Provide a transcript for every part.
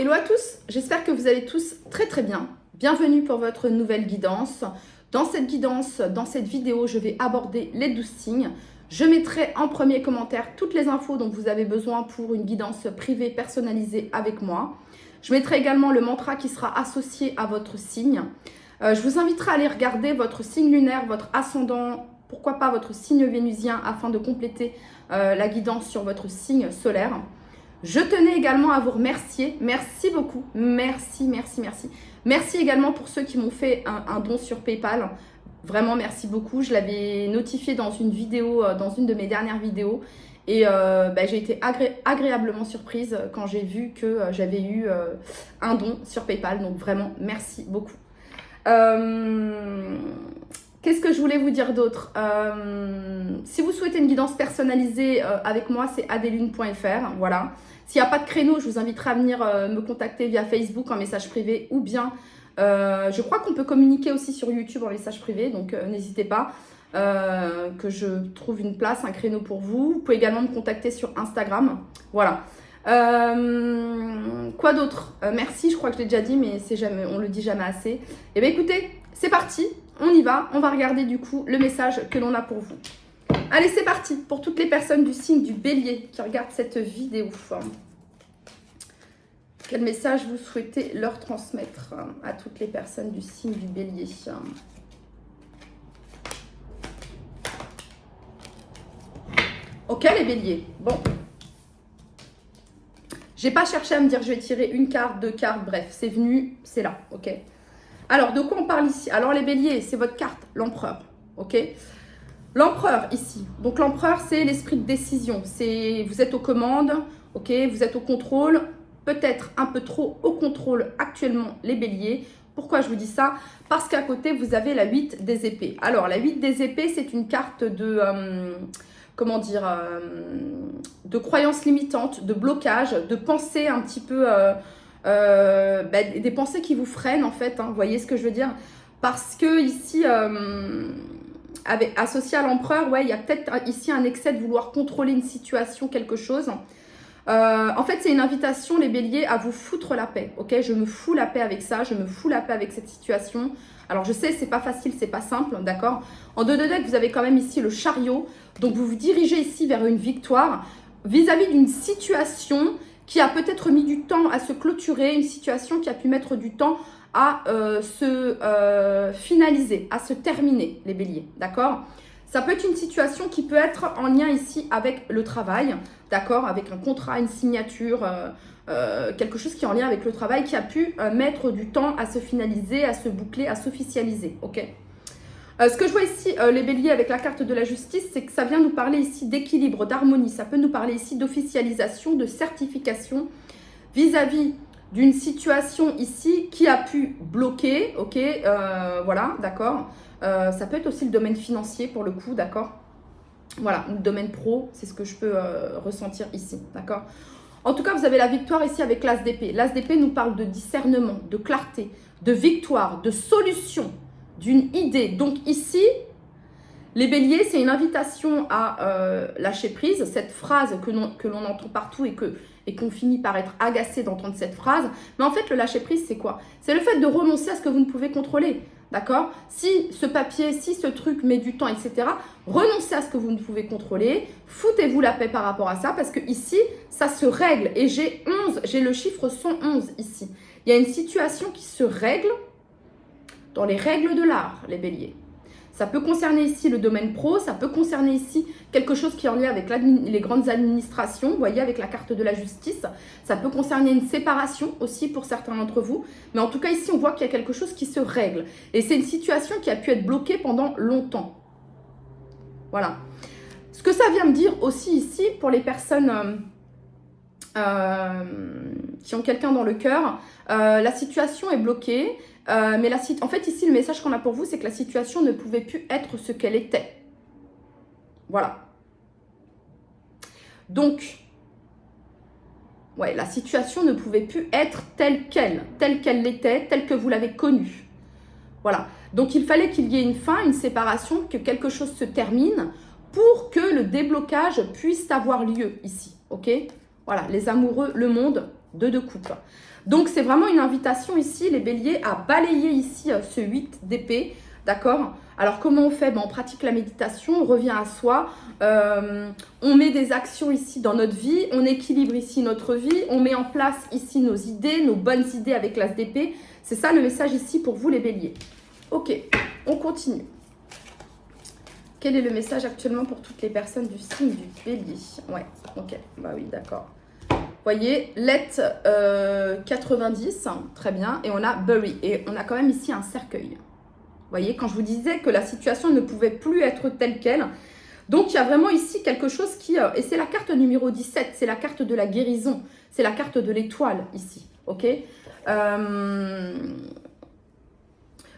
Hello à tous, j'espère que vous allez tous très très bien. Bienvenue pour votre nouvelle guidance. Dans cette guidance, dans cette vidéo, je vais aborder les 12 signes. Je mettrai en premier commentaire toutes les infos dont vous avez besoin pour une guidance privée personnalisée avec moi. Je mettrai également le mantra qui sera associé à votre signe. Je vous inviterai à aller regarder votre signe lunaire, votre ascendant, pourquoi pas votre signe vénusien afin de compléter la guidance sur votre signe solaire. Je tenais également à vous remercier. Merci beaucoup. Merci. Merci également pour ceux qui m'ont fait un don sur PayPal. Vraiment, merci beaucoup. Je l'avais notifié dans une vidéo, dans une de mes dernières vidéos. Et j'ai été agréablement surprise quand j'ai vu que j'avais eu un don sur PayPal. Donc vraiment, merci beaucoup. Qu'est-ce que je voulais vous dire d'autre? Si vous souhaitez une guidance personnalisée avec moi, c'est adelune.fr. Voilà. S'il n'y a pas de créneau, je vous inviterai à venir me contacter via Facebook en message privé ou bien, je crois qu'on peut communiquer aussi sur YouTube en message privé. Donc, n'hésitez pas que je trouve une place, un créneau pour vous. Vous pouvez également me contacter sur Instagram. Voilà. Quoi d'autre? Merci, je crois que je l'ai déjà dit, mais on le dit jamais assez. Eh bien, écoutez, c'est parti. On y va. On va regarder du coup le message que l'on a pour vous. Allez, c'est parti pour toutes les personnes du signe du Bélier qui regardent cette vidéo. Quel message vous souhaitez leur transmettre à toutes les personnes du signe du Bélier? Ok, les Béliers. Bon. J'ai pas cherché à me dire je vais tirer une carte, deux cartes, bref, c'est venu, c'est là, ok? Alors, de quoi on parle ici? Alors, les Béliers, c'est votre carte, l'empereur, ok? L'empereur ici, donc l'empereur, c'est l'esprit de décision. Vous êtes aux commandes, ok? Vous êtes au contrôle, peut-être un peu trop au contrôle actuellement, les Béliers. Pourquoi je vous dis ça? Parce qu'à côté, vous avez la 8 des épées. Alors, la 8 des épées, c'est une carte de... de croyances limitantes, de blocage, de pensées un petit peu... des pensées qui vous freinent en fait, hein, vous voyez ce que je veux dire? Parce que ici... associé à l'empereur, ouais, il y a peut-être ici un excès de vouloir contrôler une situation, quelque chose. En fait, c'est une invitation, les Béliers, à vous foutre la paix, ok? Je me fous la paix avec ça, je me fous la paix avec cette situation. Alors, je sais, c'est pas facile, c'est pas simple, d'accord? En 2 de deck, vous avez quand même ici le chariot. Donc, vous vous dirigez ici vers une victoire vis-à-vis d'une situation qui a peut-être mis du temps à se clôturer, une situation qui a pu mettre du temps à se finaliser, à se terminer, les Béliers, d'accord? Ça peut être une situation qui peut être en lien ici avec le travail, d'accord? Avec un contrat, une signature, quelque chose qui est en lien avec le travail, qui a pu mettre du temps à se finaliser, à se boucler, à s'officialiser, ok? Ce que je vois ici, les Béliers, avec la carte de la justice, c'est que ça vient nous parler ici d'équilibre, d'harmonie. Ça peut nous parler ici d'officialisation, de certification vis-à-vis d'une situation ici qui a pu bloquer, ok, voilà, d'accord. Ça peut être aussi le domaine financier pour le coup, d'accord. Voilà, le domaine pro, c'est ce que je peux ressentir ici, d'accord. En tout cas, vous avez la victoire ici avec l'as d'épée. L'as d'épée nous parle de discernement, de clarté, de victoire, de solution, d'une idée. Donc ici, les Béliers, c'est une invitation à lâcher prise. Cette phrase que l'on entend partout et qu'on finit par être agacé d'entendre cette phrase. Mais en fait, le lâcher prise, c'est quoi? C'est le fait de renoncer à ce que vous ne pouvez contrôler. D'accord? Si ce papier, si ce truc met du temps, etc., renoncez à ce que vous ne pouvez contrôler. Foutez-vous la paix par rapport à ça parce que ici, ça se règle. Et j'ai le chiffre 111 ici. Il y a une situation qui se règle dans les règles de l'art, les Béliers. Ça peut concerner ici le domaine pro, ça peut concerner ici quelque chose qui est en lien avec les grandes administrations, vous voyez, avec la carte de la justice. Ça peut concerner une séparation aussi pour certains d'entre vous. Mais en tout cas, ici, on voit qu'il y a quelque chose qui se règle. Et c'est une situation qui a pu être bloquée pendant longtemps. Voilà. Ce que ça vient me dire aussi ici, pour les personnes qui ont quelqu'un dans le cœur, la situation est bloquée. Mais en fait, ici, le message qu'on a pour vous, c'est que la situation ne pouvait plus être ce qu'elle était. Voilà. Donc, ouais, la situation ne pouvait plus être telle qu'elle l'était, telle que vous l'avez connue. Voilà. Donc, il fallait qu'il y ait une fin, une séparation, que quelque chose se termine pour que le déblocage puisse avoir lieu ici. Ok? Voilà, les amoureux, le monde, 2 de coupe. Donc, c'est vraiment une invitation ici, les béliers, à balayer ici ce 8 d'épée. D'accord? Alors, comment on fait? Ben, on pratique la méditation, on revient à soi, on met des actions ici dans notre vie, on équilibre ici notre vie, on met en place ici nos idées, nos bonnes idées avec l'as d'épée. C'est ça le message ici pour vous, les béliers. Ok, on continue. Quel est le message actuellement pour toutes les personnes du signe du bélier? Ouais, ok, bah oui, d'accord. Voyez, let 90, très bien, et on a bury, et on a quand même ici un cercueil. Voyez, quand je vous disais que la situation ne pouvait plus être telle qu'elle, donc il y a vraiment ici quelque chose qui, et c'est la carte numéro 17, c'est la carte de la guérison, c'est la carte de l'étoile ici, ok?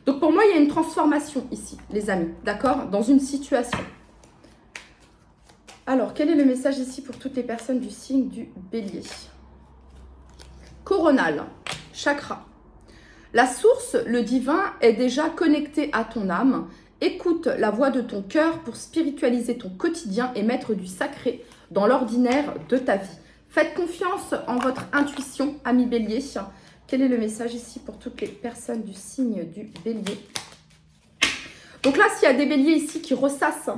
Donc pour moi, il y a une transformation ici, les amis, d'accord? Dans une situation. Alors, quel est le message ici pour toutes les personnes du signe du bélier? Coronal, chakra. La source, le divin, est déjà connecté à ton âme. Écoute la voix de ton cœur pour spiritualiser ton quotidien et mettre du sacré dans l'ordinaire de ta vie. Faites confiance en votre intuition, amis bélier. Quel est le message ici pour toutes les personnes du signe du bélier? Donc là, s'il y a des béliers ici qui ressassent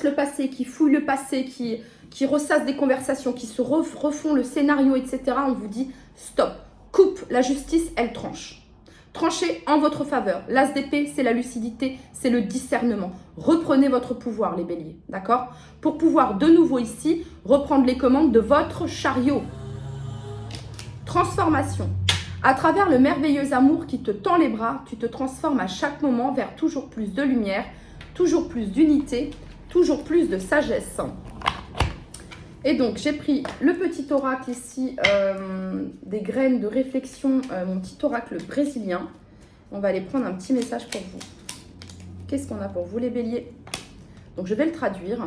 le passé, qui fouillent le passé, qui ressassent des conversations, qui se refont le scénario, etc., on vous dit stop, coupe, la justice, elle tranche. Tranchez en votre faveur. L'as d'épée, c'est la lucidité, c'est le discernement. Reprenez votre pouvoir, les béliers, d'accord? Pour pouvoir de nouveau ici reprendre les commandes de votre chariot. Transformation. À travers le merveilleux amour qui te tend les bras, tu te transformes à chaque moment vers toujours plus de lumière, toujours plus d'unité, toujours plus de sagesse. Et donc, j'ai pris le petit oracle ici, des graines de réflexion, mon petit oracle brésilien. On va aller prendre un petit message pour vous. Qu'est-ce qu'on a pour vous, les béliers? Donc, je vais le traduire.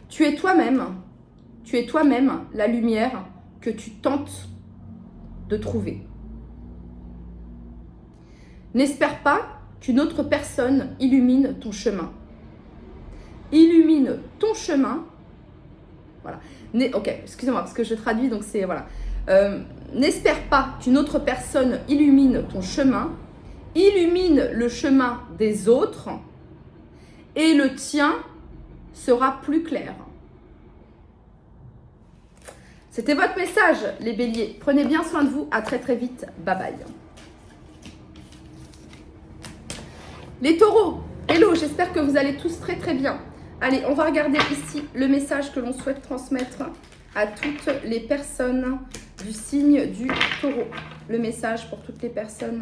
Tu es toi-même la lumière que tu tentes de trouver. N'espère pas qu'une autre personne illumine ton chemin. Illumine ton chemin. Voilà. Ok, excusez-moi, parce que je traduis, donc c'est... Voilà. N'espère pas qu'une autre personne illumine ton chemin. Illumine le chemin des autres. Et le tien sera plus clair. C'était votre message, les béliers. Prenez bien soin de vous. À très très vite. Bye bye. Les taureaux, hello, j'espère que vous allez tous très très bien. Allez, on va regarder ici le message que l'on souhaite transmettre à toutes les personnes du signe du taureau. Le message pour toutes les personnes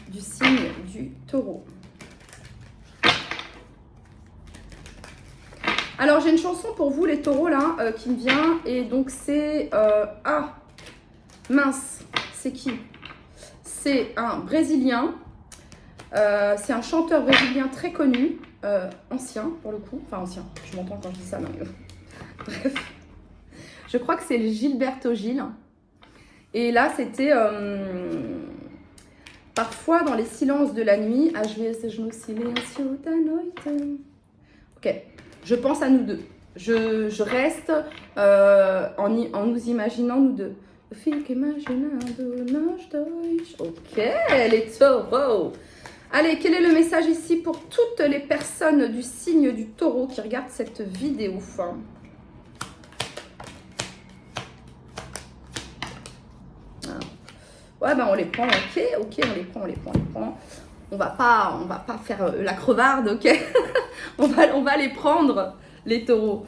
du signe du taureau. Alors, j'ai une chanson pour vous, les taureaux, là, qui me vient. Et donc, c'est... ah, mince, c'est qui? C'est un Brésilien. C'est un chanteur brésilien très connu. Ancien, pour le coup. Enfin, ancien. Je m'entends quand je dis ça. Mais... Bref. Je crois que c'est Gilberto Gil. Et là, c'était... parfois, dans les silences de la nuit... Às vezes no silêncio da noite. Ok. Je pense à nous deux. Je reste en nous imaginant nous deux. Fique imaginando nós dois. Ok, les taureaux. Allez, quel est le message ici pour toutes les personnes du signe du taureau qui regardent cette vidéo? Ouais, ben on les prend, ok, on les prend. On va pas faire la crevarde, ok. on va les prendre, les taureaux.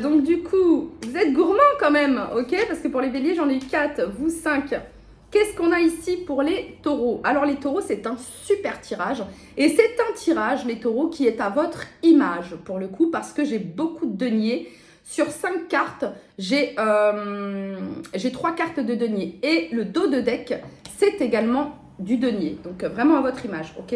Donc du coup, vous êtes gourmands quand même, ok? Parce que pour les béliers, j'en ai eu 4, vous 5. Qu'est-ce qu'on a ici pour les taureaux? Alors les taureaux, c'est un super tirage. Et c'est un tirage, les taureaux, qui est à votre image, pour le coup, parce que j'ai beaucoup de deniers. Sur 5 cartes, j'ai 3 cartes de denier. Et le dos de deck, c'est également du denier. Donc, vraiment à votre image, ok?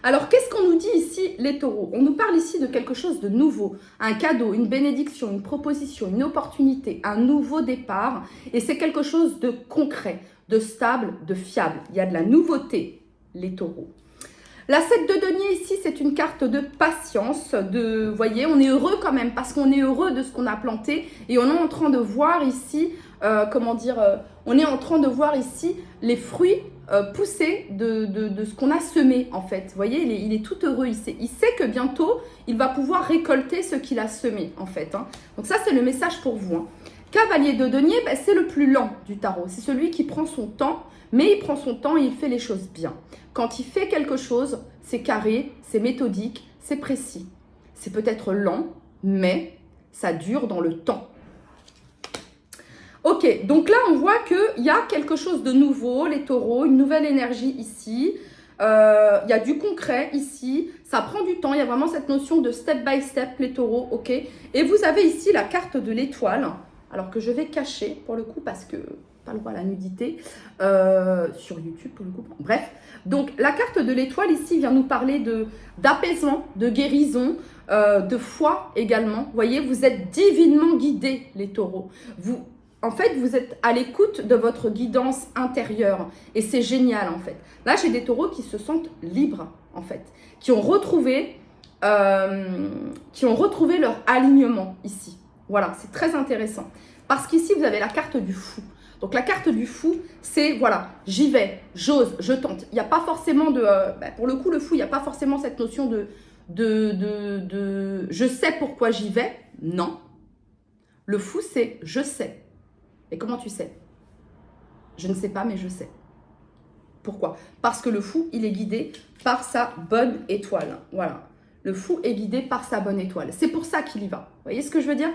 Alors, qu'est-ce qu'on nous dit ici, les taureaux? On nous parle ici de quelque chose de nouveau. Un cadeau, une bénédiction, une proposition, une opportunité, un nouveau départ. Et c'est quelque chose de concret, de stable, de fiable. Il y a de la nouveauté, les taureaux. La 7 de denier ici, c'est une carte de patience, vous voyez, on est heureux quand même parce qu'on est heureux de ce qu'on a planté et on est en train de voir ici, on est en train de voir ici les fruits pousser de ce qu'on a semé en fait. Vous voyez, il est tout heureux, il sait que bientôt, il va pouvoir récolter ce qu'il a semé en fait. Hein. Donc ça, c'est le message pour vous. Hein. Cavalier de denier, ben, c'est le plus lent du tarot, c'est celui qui prend son temps, mais il prend son temps et il fait les choses bien. Quand il fait quelque chose, c'est carré, c'est méthodique, c'est précis. C'est peut-être lent, mais ça dure dans le temps. Ok, donc là, on voit qu'il y a quelque chose de nouveau, les taureaux, une nouvelle énergie ici. Il y a du concret ici. Ça prend du temps, il y a vraiment cette notion de step by step, les taureaux, ok. Et vous avez ici la carte de l'étoile, alors que je vais cacher pour le coup parce que pas le droit à la nudité sur YouTube pour le coup. Bref, donc la carte de l'étoile ici vient nous parler d'apaisement, de guérison, de foi également. Vous voyez, vous êtes divinement guidés les taureaux. En fait, vous êtes à l'écoute de votre guidance intérieure et c'est génial en fait. Là, j'ai des taureaux qui se sentent libres en fait, qui ont retrouvé leur alignement ici. Voilà, c'est très intéressant. Parce qu'ici, vous avez la carte du fou. Donc, la carte du fou, c'est, voilà, j'y vais, j'ose, je tente. Il n'y a pas forcément pour le coup, le fou, il n'y a pas forcément cette notion de je sais pourquoi j'y vais. Non. Le fou, c'est je sais. Et comment tu sais? Je ne sais pas, mais je sais. Pourquoi? Parce que le fou, il est guidé par sa bonne étoile. Voilà. Le fou est guidé par sa bonne étoile. C'est pour ça qu'il y va. Vous voyez ce que je veux dire?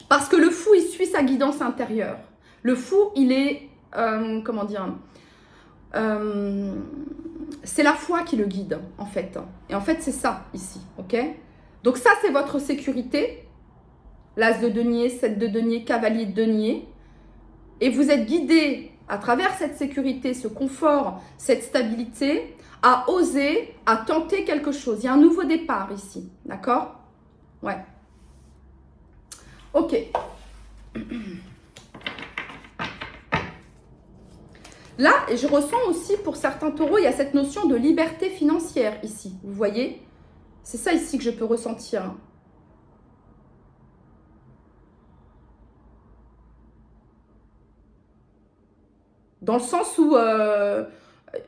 Parce que le fou, il suit sa guidance intérieure. Le fou, il est, c'est la foi qui le guide, en fait. Et en fait, c'est ça, ici, ok? Donc ça, c'est votre sécurité. L'as de denier, 7 de denier, cavalier de denier. Et vous êtes guidé à travers cette sécurité, ce confort, cette stabilité, à oser, à tenter quelque chose. Il y a un nouveau départ ici, d'accord? Ouais. Ok. Là, je ressens aussi pour certains taureaux, il y a cette notion de liberté financière ici. Vous voyez? C'est ça ici que je peux ressentir. Dans le sens où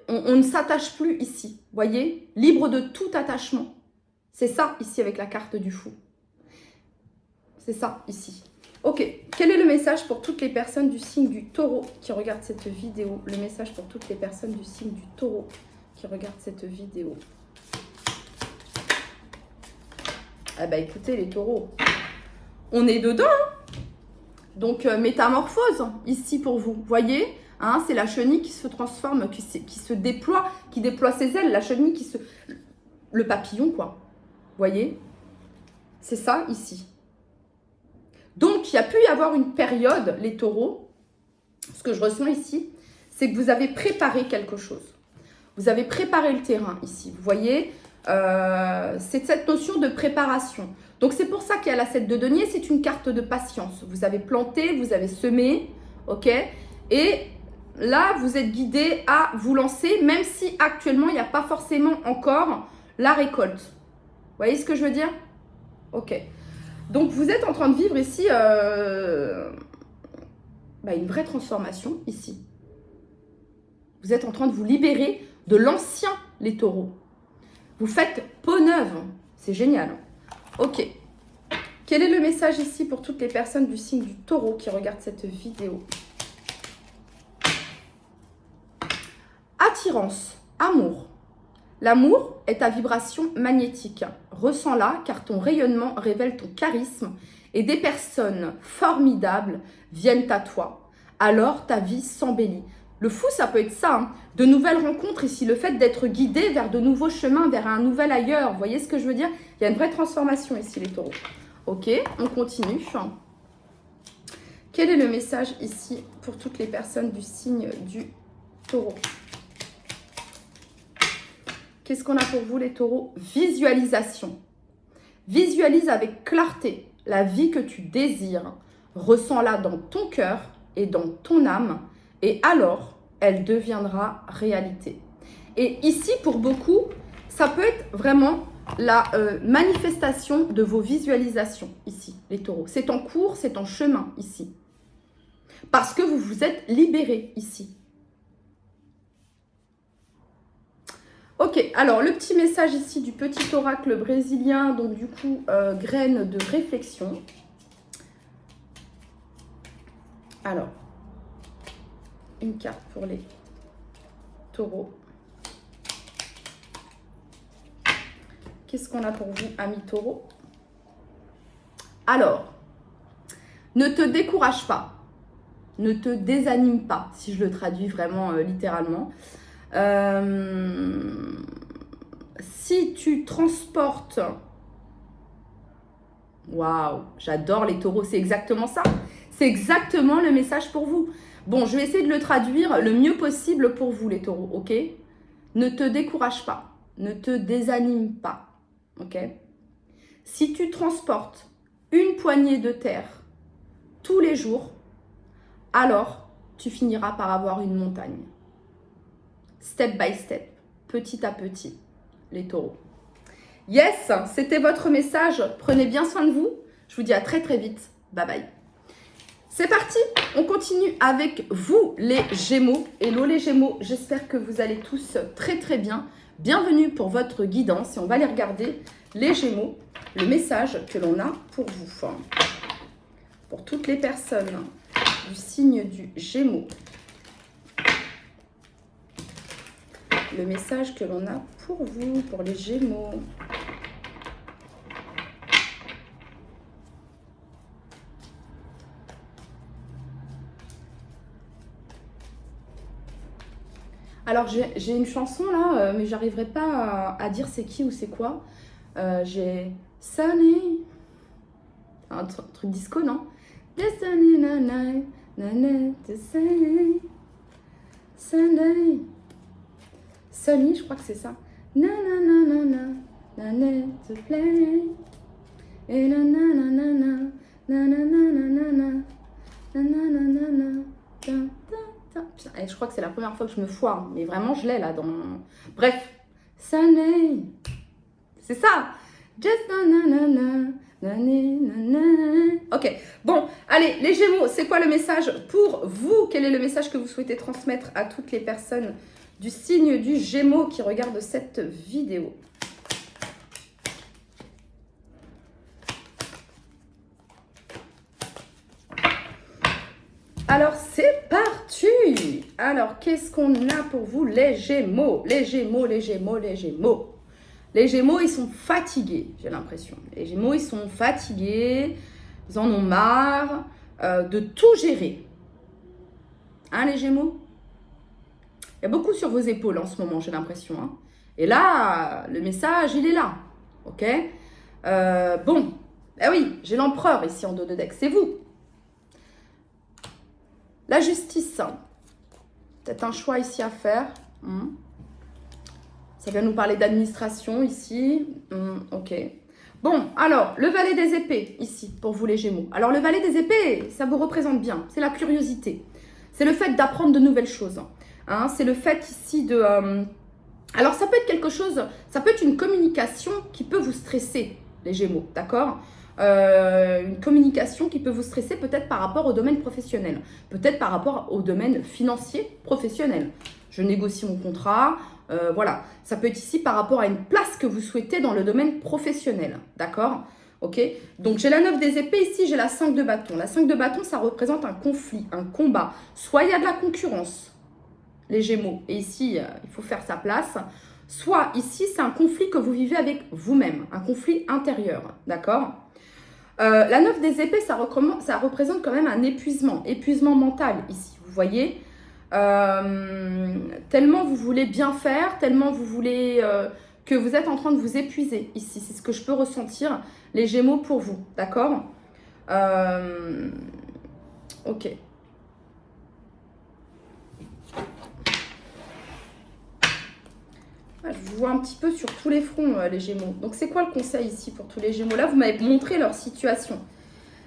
on ne s'attache plus ici. Vous voyez? Libre de tout attachement. C'est ça ici avec la carte du fou. C'est ça ici. Ok, quel est le message pour toutes les personnes du signe du taureau qui regardent cette vidéo? Le message pour toutes les personnes du signe du taureau qui regardent cette vidéo. Ah bah écoutez les taureaux, on est dedans. Hein. Donc métamorphose ici pour vous. Vous voyez, hein, c'est la chenille qui se transforme, qui se déploie, qui déploie ses ailes. La chenille qui se... Le papillon quoi. Vous voyez? C'est ça ici. Donc, il y a pu y avoir une période, les taureaux, ce que je ressens ici, c'est que vous avez préparé quelque chose. Vous avez préparé le terrain ici. Vous voyez, c'est cette notion de préparation. Donc, c'est pour ça qu'il y a la 7 de denier, c'est une carte de patience. Vous avez planté, vous avez semé, ok? Et là, vous êtes guidé à vous lancer, même si actuellement, il n'y a pas forcément encore la récolte. Vous voyez ce que je veux dire? Ok. Donc, vous êtes en train de vivre ici une vraie transformation ici. Vous êtes en train de vous libérer de l'ancien, les taureaux. Vous faites peau neuve. C'est génial. Ok. Quel est le message ici pour toutes les personnes du signe du taureau qui regardent cette vidéo? Attirance, amour. L'amour est ta vibration magnétique. Ressens-la car ton rayonnement révèle ton charisme et des personnes formidables viennent à toi. Alors ta vie s'embellit. Le fou, ça peut être ça. Hein. De nouvelles rencontres ici. Le fait d'être guidé vers de nouveaux chemins, vers un nouvel ailleurs. Vous voyez ce que je veux dire? Il y a une vraie transformation ici, les taureaux. Ok, on continue. Quel est le message ici pour toutes les personnes du signe du taureau? Qu'est-ce qu'on a pour vous les taureaux? Visualisation. Visualise avec clarté la vie que tu désires. Ressens-la dans ton cœur et dans ton âme. Et alors, elle deviendra réalité. Et ici, pour beaucoup, Ça peut être vraiment la manifestation de vos visualisations ici, les taureaux. C'est en cours, c'est en chemin ici. Parce que vous vous êtes libérés ici. Ok, alors le petit message ici du petit oracle brésilien, donc du coup, graine de réflexion. Alors, une carte pour les taureaux. Qu'est-ce qu'on a pour vous, amis taureaux? Alors, ne te décourage pas, ne te désanime pas, si je le traduis vraiment littéralement. Si tu transportes... Waouh, j'adore les taureaux, c'est exactement ça. C'est exactement le message pour vous. Bon, je vais essayer de le traduire le mieux possible pour vous, les taureaux, ok? Ne te décourage pas, ne te désanime pas, ok? Si tu transportes une poignée de terre tous les jours, alors tu finiras par avoir une montagne. Step by step, petit à petit, les taureaux. Yes, c'était votre message. Prenez bien soin de vous. Je vous dis à très très vite. Bye bye. C'est parti, on continue avec vous les Gémeaux. Hello les Gémeaux, j'espère que vous allez tous très très bien. Bienvenue pour votre guidance et on va aller regarder les Gémeaux, le message que l'on a pour vous. Pour toutes les personnes du signe du Gémeaux. Le message que l'on a pour vous, pour les Gémeaux. Alors, j'ai une chanson là, mais j'arriverai pas à dire c'est qui ou c'est quoi. J'ai Sunny. Un truc disco, non? Destiny, nanai, nanai, to say. Sunday. Sunny, je crois que c'est ça. Na na na na na, nanai, to play. Et na na na na na, na na na na na na, na na na na na, ta ta. Et je crois que c'est la première fois que je me foire, mais vraiment je l'ai là dans... Bref, Sunday, c'est ça. Just na-na-na-na, na-na-na-na. Ok, bon, allez, les Gémeaux, c'est quoi le message pour vous? Quel est le message que vous souhaitez transmettre à toutes les personnes du signe du Gémeaux qui regardent cette vidéo? Alors, c'est parti. Alors, qu'est-ce qu'on a pour vous, les Gémeaux? Les Gémeaux, les Gémeaux, les Gémeaux. Les Gémeaux, ils sont fatigués, j'ai l'impression. Les Gémeaux, ils sont fatigués. Ils en ont marre de tout gérer. Hein, les Gémeaux? Il y a beaucoup sur vos épaules en ce moment, j'ai l'impression. Hein. Et là, le message, il est là. Ok? Bon, ah oui, j'ai l'empereur ici en dos de deck. C'est vous. La justice, peut-être un choix ici à faire. Ça vient nous parler d'administration ici. Ok. Bon, alors, le valet des épées ici, pour vous les Gémeaux. Alors, le valet des épées, ça vous représente bien. C'est la curiosité. C'est le fait d'apprendre de nouvelles choses. Hein, c'est le fait ici de... Alors, ça peut être quelque chose, ça peut être une communication qui peut vous stresser, les Gémeaux, d'accord ? Une communication qui peut vous stresser peut-être par rapport au domaine professionnel, peut-être par rapport au domaine financier professionnel. Je négocie mon contrat, voilà. Ça peut être ici par rapport à une place que vous souhaitez dans le domaine professionnel, d'accord? Ok? Donc j'ai la 9 des épées, ici j'ai la 5 de bâton. La 5 de bâton, ça représente un conflit, un combat. Soit il y a de la concurrence, les Gémeaux, et ici il faut faire sa place. Soit ici c'est un conflit que vous vivez avec vous-même, un conflit intérieur, d'accord? La 9 des épées, ça représente quand même un épuisement mental ici, vous voyez. Tellement vous voulez bien faire, tellement vous voulez que vous êtes en train de vous épuiser ici. C'est ce que je peux ressentir, les Gémeaux, pour vous, d'accord? Ok. Je vous vois un petit peu sur tous les fronts, les Gémeaux. Donc, c'est quoi le conseil ici pour tous les Gémeaux? Là, vous m'avez montré leur situation.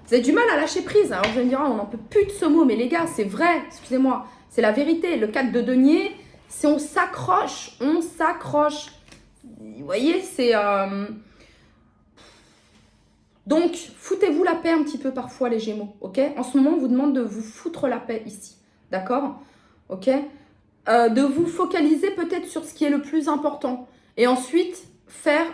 Vous avez du mal à lâcher prise. Alors, vous allez me dire, on n'en peut plus de ce mot. Mais les gars, c'est vrai. Excusez-moi. C'est la vérité. Le 4 de denier, c'est on s'accroche. On s'accroche. vous voyez, c'est... Donc, foutez-vous la paix un petit peu parfois, les Gémeaux, ok? En ce moment, on vous demande de vous foutre la paix ici, d'accord? Ok? De vous focaliser peut-être sur ce qui est le plus important. Et ensuite, faites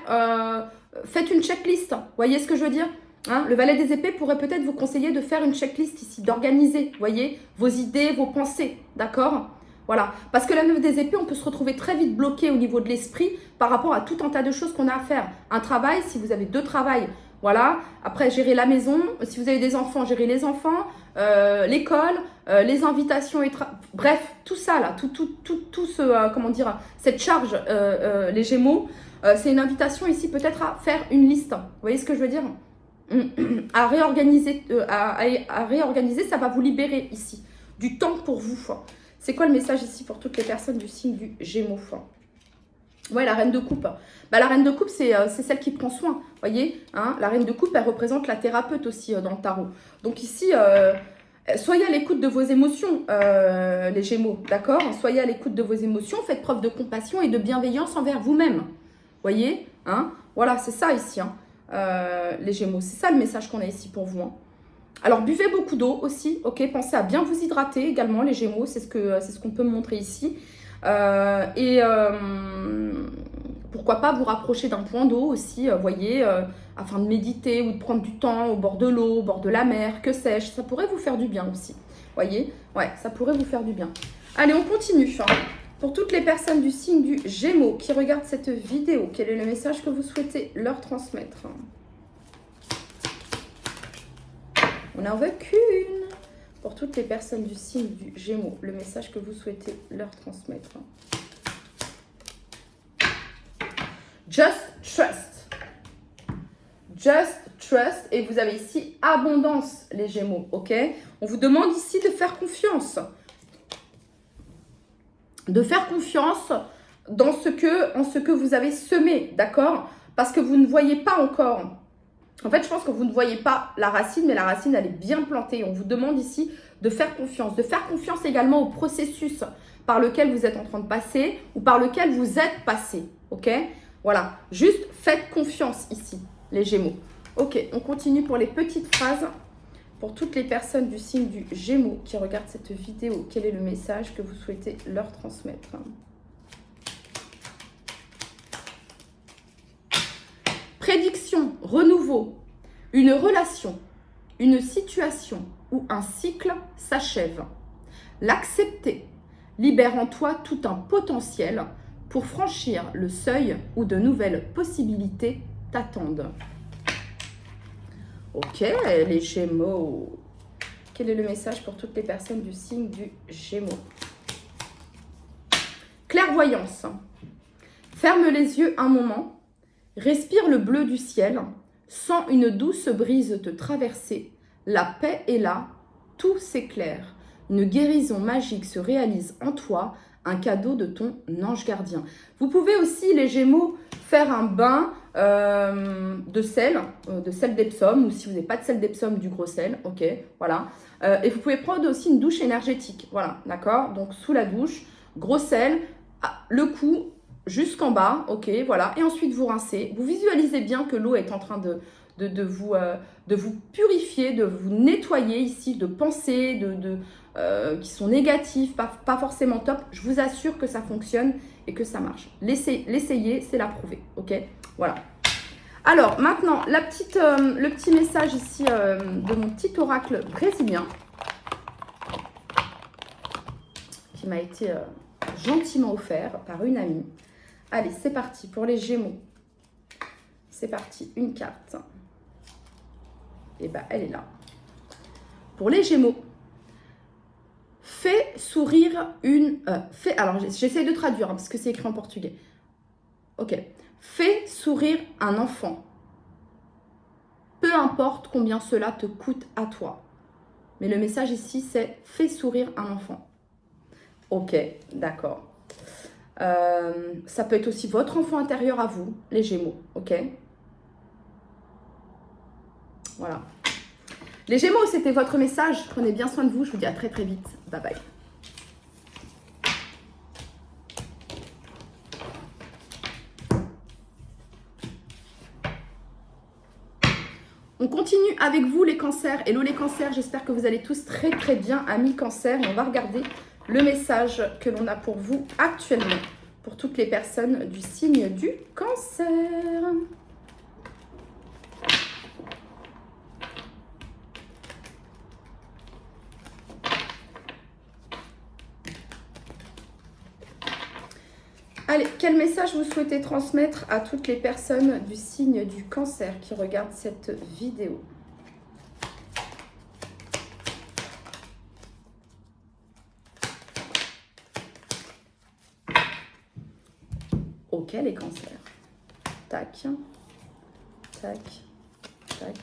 une checklist. Vous voyez ce que je veux dire? Hein, le valet des épées pourrait peut-être vous conseiller de faire une checklist ici, d'organiser, vous voyez, vos idées, vos pensées, d'accord? Voilà, parce que la 9 des épées, on peut se retrouver très vite bloqué au niveau de l'esprit par rapport à tout un tas de choses qu'on a à faire. Un travail, si vous avez 2 travails, voilà. Après, gérer la maison, si vous avez des enfants, gérer les enfants, l'école, les invitations, bref, tout ça là, tout ce, comment dire, cette charge, les Gémeaux, c'est une invitation ici peut-être à faire une liste. Vous voyez ce que je veux dire? À réorganiser, à réorganiser, ça va vous libérer ici du temps pour vous. C'est quoi le message ici pour toutes les personnes du signe du Gémeaux? Ouais, la reine de coupe. Bah, la reine de coupe, c'est celle qui prend soin. Vous voyez, hein, la reine de coupe, elle représente la thérapeute aussi dans le tarot. Donc ici, soyez à l'écoute de vos émotions, les Gémeaux, d'accord? Soyez à l'écoute de vos émotions, faites preuve de compassion et de bienveillance envers vous-même. Vous voyez, hein? Voilà, c'est ça ici, hein, les Gémeaux. C'est ça le message qu'on a ici pour vous. Hein. Alors, buvez beaucoup d'eau aussi, ok? Pensez à bien vous hydrater également, les Gémeaux. C'est ce qu'on peut me montrer ici. Pourquoi pas vous rapprocher d'un point d'eau aussi, voyez, afin de méditer ou de prendre du temps au bord de l'eau, au bord de la mer, que sais-je. Ça pourrait vous faire du bien aussi, voyez. Ouais, ça pourrait vous faire du bien. Allez, on continue. Pour toutes les personnes du signe du Gémeaux qui regardent cette vidéo, quel est le message que vous souhaitez leur transmettre? On n'en veut qu'une. Pour toutes les personnes du signe du Gémeaux, le message que vous souhaitez leur transmettre. Just trust. Just trust. Et vous avez ici abondance, les Gémeaux, ok? On vous demande ici de faire confiance. De faire confiance en ce que vous avez semé, d'accord? Parce que vous ne voyez pas encore. En fait, je pense que vous ne voyez pas la racine, mais la racine, elle est bien plantée. On vous demande ici de faire confiance. De faire confiance également au processus par lequel vous êtes en train de passer ou par lequel vous êtes passé, ok? Voilà, juste faites confiance ici, les Gémeaux. Ok, on continue pour les petites phrases. Pour toutes les personnes du signe du Gémeaux qui regardent cette vidéo, quel est le message que vous souhaitez leur transmettre? Prédiction, renouveau, une relation, une situation ou un cycle s'achève. L'accepter libère en toi tout un potentiel pour franchir le seuil où de nouvelles possibilités t'attendent. Ok, les Gémeaux. Quel est le message pour toutes les personnes du signe du Gémeaux? Clairvoyance. Ferme les yeux un moment. Respire le bleu du ciel. Sens une douce brise te traverser. La paix est là. Tout s'éclaire. Une guérison magique se réalise en toi. Un cadeau de ton ange gardien. Vous pouvez aussi, les Gémeaux, faire un bain de sel d'Epsom, ou si vous n'avez pas de sel d'Epsom, du gros sel, ok, voilà. Et vous pouvez prendre aussi une douche énergétique, voilà, d'accord. Donc sous la douche, gros sel, le cou jusqu'en bas, ok, voilà. Et ensuite vous rincez. Vous visualisez bien que l'eau est en train de vous purifier, de vous nettoyer ici, de pensées, qui sont négatifs, pas forcément top. Je vous assure que ça fonctionne et que ça marche. L'essayer, c'est l'approuver, ok? Voilà. Alors, maintenant, le petit message ici de mon petit oracle brésilien qui m'a été gentiment offert par une amie. Allez, c'est parti pour les Gémeaux. C'est parti, une carte. Et bien, elle est là. Pour les Gémeaux, fais sourire une... alors, j'essaie de traduire parce que c'est écrit en portugais. Ok. Fais sourire un enfant. Peu importe combien cela te coûte à toi. Mais le message ici, c'est fais sourire un enfant. Ok, d'accord. Ça peut être aussi votre enfant intérieur à vous, les Gémeaux. Ok. Voilà. Les Gémeaux, c'était votre message. Prenez bien soin de vous. Je vous dis à très très vite. Bye bye. On continue avec vous les cancers. Hello les cancers, j'espère que vous allez tous très très bien, amis cancers. Et on va regarder le message que l'on a pour vous actuellement, pour toutes les personnes du signe du cancer. Allez, quel message vous souhaitez transmettre à toutes les personnes du signe du cancer qui regardent cette vidéo? Ok, les cancers. Tac, tac, tac.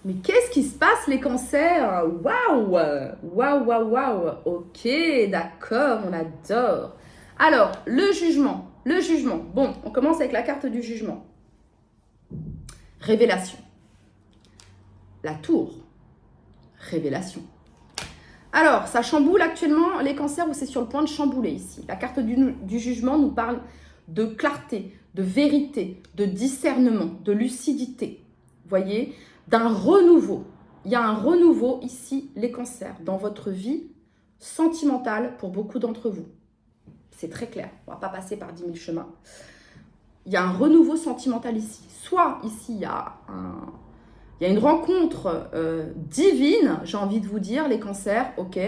Mais qu'est-ce qui se passe, les cancers? Waouh! Waouh, waouh, waouh! Ok, d'accord, on adore. Alors, le jugement. Le jugement. Bon, on commence avec la carte du jugement. Révélation. La tour. Révélation. Alors, ça chamboule actuellement les cancers ou c'est sur le point de chambouler ici. La carte du jugement nous parle de clarté, de vérité, de discernement, de lucidité. Vous voyez, d'un renouveau. Il y a un renouveau ici, les cancers, dans votre vie sentimentale pour beaucoup d'entre vous. C'est très clair, on ne va pas passer par 10 000 chemins. Il y a un renouveau sentimental ici. Soit ici, il y a une rencontre divine, j'ai envie de vous dire, les cancers, ok.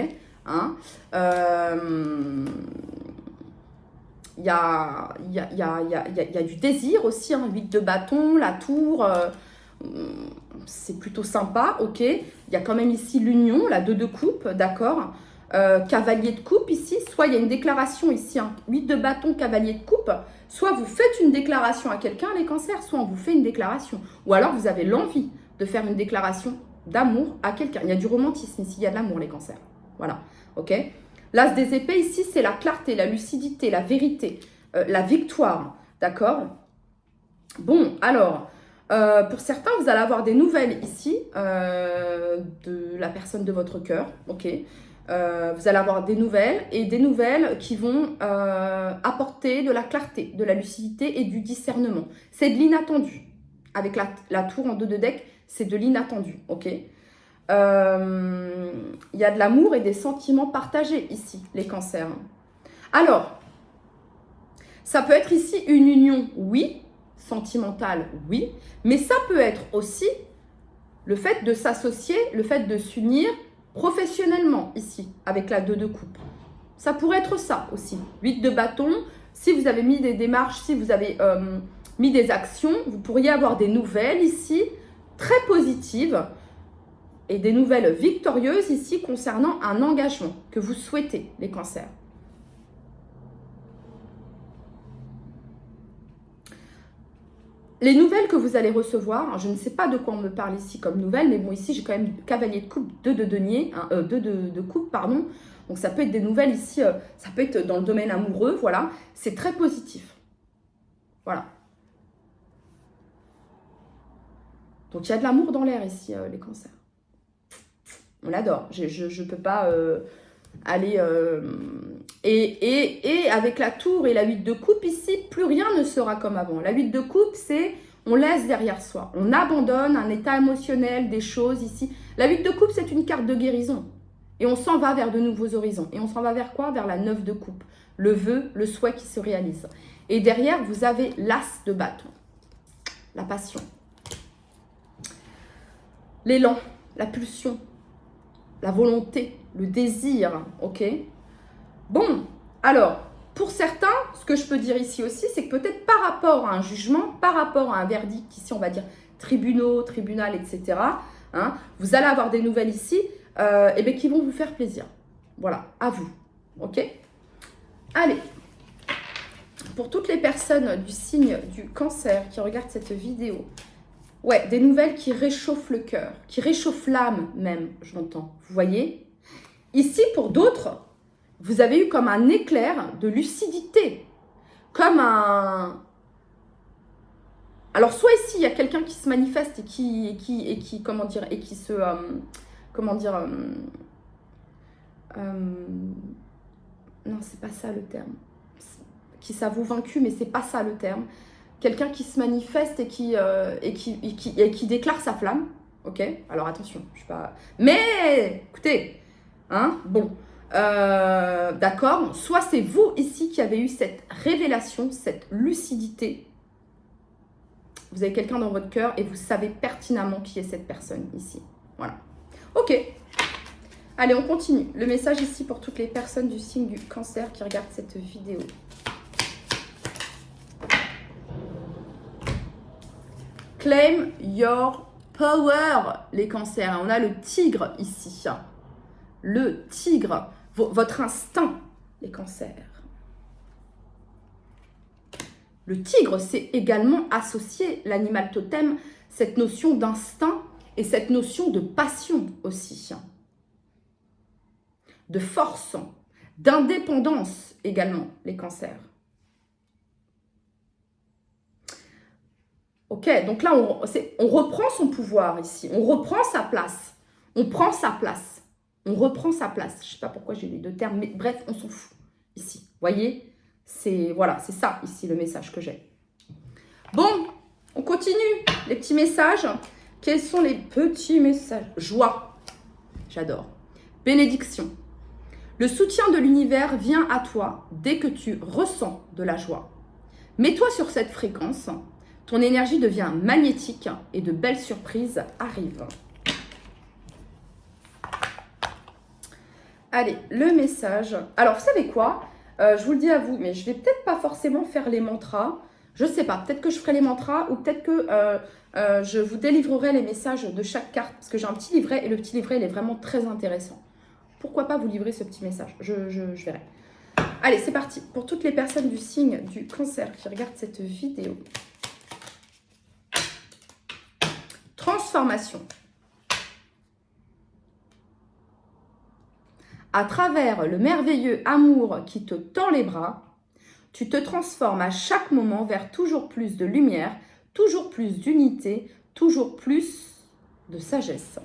Hein, il y a du désir aussi, hein, 8 de bâton, la tour, c'est plutôt sympa, ok. Il y a quand même ici l'union, la 2 de coupe, d'accord. Cavalier de coupe ici, soit il y a une déclaration ici, hein, 8 de bâton, cavalier de coupe, soit vous faites une déclaration à quelqu'un, les cancers, soit on vous fait une déclaration, ou alors vous avez l'envie de faire une déclaration d'amour à quelqu'un. Il y a du romantisme ici, il y a de l'amour, les cancers, voilà, ok. L'as des épées ici, c'est la clarté, la lucidité, la vérité, la victoire, d'accord. Bon, alors, pour certains, vous allez avoir des nouvelles ici de la personne de votre cœur, ok. Vous allez avoir des nouvelles et des nouvelles qui vont apporter de la clarté, de la lucidité et du discernement. C'est de l'inattendu. Avec la tour en 2 de deck, c'est de l'inattendu, ok. Il y a de l'amour et des sentiments partagés ici, les cancers. Alors, ça peut être ici une union, oui, sentimentale, oui, mais ça peut être aussi le fait de s'associer, le fait de s'unir professionnellement ici, avec la 2 de coupe. Ça pourrait être ça aussi. 8 de bâton, si vous avez mis des démarches, si vous avez mis des actions, vous pourriez avoir des nouvelles ici, très positives, et des nouvelles victorieuses ici concernant un engagement que vous souhaitez, les cancers. Les nouvelles que vous allez recevoir, je ne sais pas de quoi on me parle ici comme nouvelles, mais bon, ici, j'ai quand même cavalier de coupe, 2 de denier, 2 de coupe, pardon. Donc, ça peut être des nouvelles ici, ça peut être dans le domaine amoureux, voilà. C'est très positif. Voilà. Donc, il y a de l'amour dans l'air ici, les cancers. On l'adore. Je ne peux pas aller... Et avec la tour et la 8 de coupe ici, plus rien ne sera comme avant. La 8 de coupe, c'est on laisse derrière soi. On abandonne un état émotionnel, des choses ici. La 8 de coupe, c'est une carte de guérison. Et on s'en va vers de nouveaux horizons. Et on s'en va vers quoi? Vers la 9 de coupe. Le vœu, le souhait qui se réalise. Et derrière, vous avez l'as de bâton. La passion. L'élan, la pulsion, la volonté, le désir, ok? Bon, alors, pour certains, ce que je peux dire ici aussi, c'est que peut-être par rapport à un jugement, par rapport à un verdict, ici on va dire tribunal, etc., hein, vous allez avoir des nouvelles ici qui vont vous faire plaisir. Voilà, à vous, ok? Allez, pour toutes les personnes du signe du cancer qui regardent cette vidéo, ouais, des nouvelles qui réchauffent le cœur, qui réchauffent l'âme même, j'entends, vous voyez? Ici, pour d'autres, vous avez eu comme un éclair de lucidité, comme un... Alors, soit ici, il y a quelqu'un qui se manifeste et qui comment dire, et qui se... non, c'est pas ça le terme. Qui s'avoue vaincu, mais c'est pas ça le terme. quelqu'un qui se manifeste et qui déclare sa flamme. Ok, alors attention, je suis pas... Mais, écoutez, hein, bon, d'accord, soit c'est vous ici qui avez eu cette révélation, cette lucidité. Vous avez quelqu'un dans votre cœur et vous savez pertinemment qui est cette personne ici. Voilà. Ok. Allez, on continue. Le message ici pour toutes les personnes du signe du Cancer qui regardent cette vidéo. Claim your power, les cancers. On a le tigre ici. Le tigre. Votre instinct, les cancers. Le tigre, c'est également associé, l'animal totem, cette notion d'instinct et cette notion de passion aussi. De force, d'indépendance également, les cancers. Ok, donc là, on reprend son pouvoir ici. On reprend sa place. On prend sa place. On reprend sa place. Je ne sais pas pourquoi j'ai les deux termes, mais bref, on s'en fout ici. Vous voyez? Voilà, c'est ça ici le message que j'ai. Bon, on continue. Les petits messages. Quels sont les petits messages? Joie. J'adore. Bénédiction. Le soutien de l'univers vient à toi dès que tu ressens de la joie. Mets-toi sur cette fréquence. Ton énergie devient magnétique et de belles surprises arrivent. Allez, le message. Alors, vous savez quoi? Je vous le dis à vous, mais je vais peut-être pas forcément faire les mantras. Je sais pas, peut-être que je ferai les mantras ou peut-être que je vous délivrerai les messages de chaque carte. Parce que j'ai un petit livret et le petit livret, il est vraiment très intéressant. Pourquoi pas vous livrer ce petit message? Je verrai. Allez, c'est parti. Pour toutes les personnes du signe du Cancer qui regardent cette vidéo. Transformation. À travers le merveilleux amour qui te tend les bras, tu te transformes à chaque moment vers toujours plus de lumière, toujours plus d'unité, toujours plus de sagesse.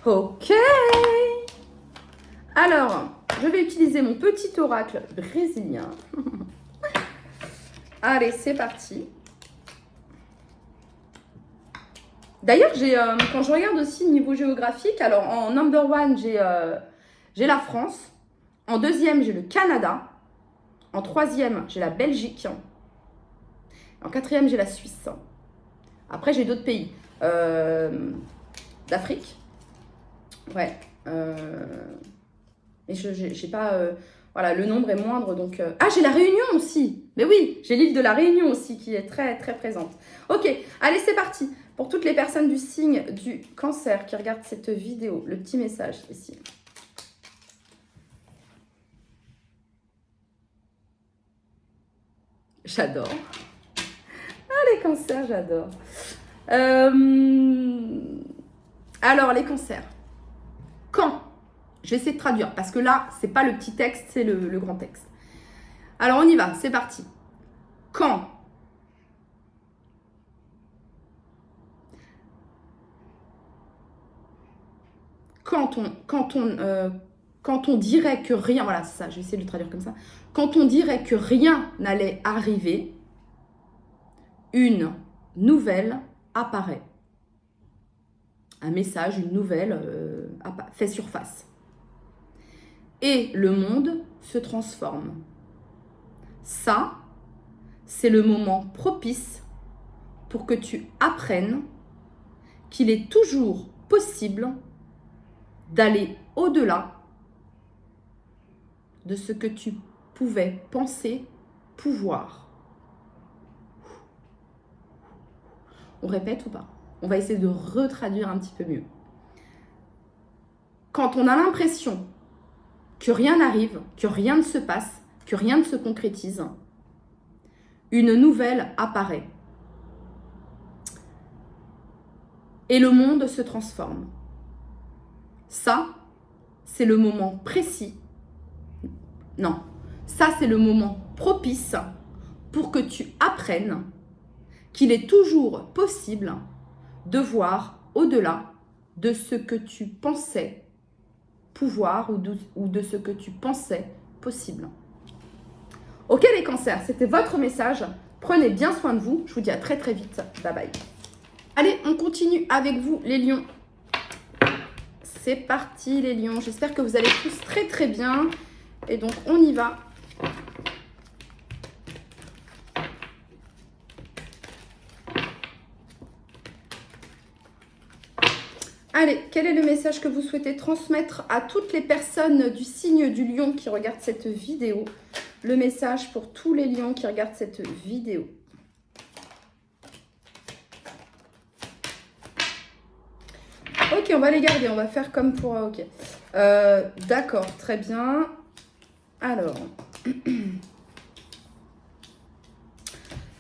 Ok. Alors, je vais utiliser mon petit oracle brésilien. Allez, c'est parti. D'ailleurs, quand je regarde aussi niveau géographique, alors en number one, j'ai la France. En deuxième, j'ai le Canada. En troisième, j'ai la Belgique. En quatrième, j'ai la Suisse. Après, j'ai d'autres pays. D'Afrique. Ouais. Et j'ai pas... voilà, le nombre est moindre, donc... Ah, j'ai la Réunion aussi. Mais oui, j'ai l'île de la Réunion aussi qui est très, très présente. Ok, allez, c'est parti. Pour toutes les personnes du signe du Cancer qui regardent cette vidéo, le petit message ici. J'adore. Ah, les cancers, j'adore. Alors, les cancers. Quand? Je vais essayer de traduire parce que là, c'est pas le petit texte, c'est le grand texte. Alors, on y va, c'est parti. Quand? Quand on dirait que rien, voilà, c'est ça, je vais essayer de le traduire comme ça. Quand on dirait que rien n'allait arriver, une nouvelle apparaît. Un message, une nouvelle fait surface. Et le monde se transforme. Ça, c'est le moment propice pour que tu apprennes qu'il est toujours possible d'aller au-delà de ce que tu pouvais penser pouvoir. On répète ou pas? On va essayer de retraduire un petit peu mieux. Quand on a l'impression que rien n'arrive, que rien ne se passe, que rien ne se concrétise, une nouvelle apparaît. Et le monde se transforme. Ça, c'est le moment précis. Non, ça, c'est le moment propice pour que tu apprennes qu'il est toujours possible de voir au-delà de ce que tu pensais pouvoir ou de ce que tu pensais possible. Ok les cancers, c'était votre message Prenez bien soin de vous. Je vous dis à très très vite. Bye bye. Allez, on continue avec vous les lions. C'est parti les lions. J'espère que vous allez tous très très bien. Et donc on y va. Allez, quel est le message que vous souhaitez transmettre à toutes les personnes du signe du lion qui regardent cette vidéo? Le message pour tous les lions qui regardent cette vidéo. Ok, on va les garder, on va faire comme pour... Ok. D'accord, très bien. Alors...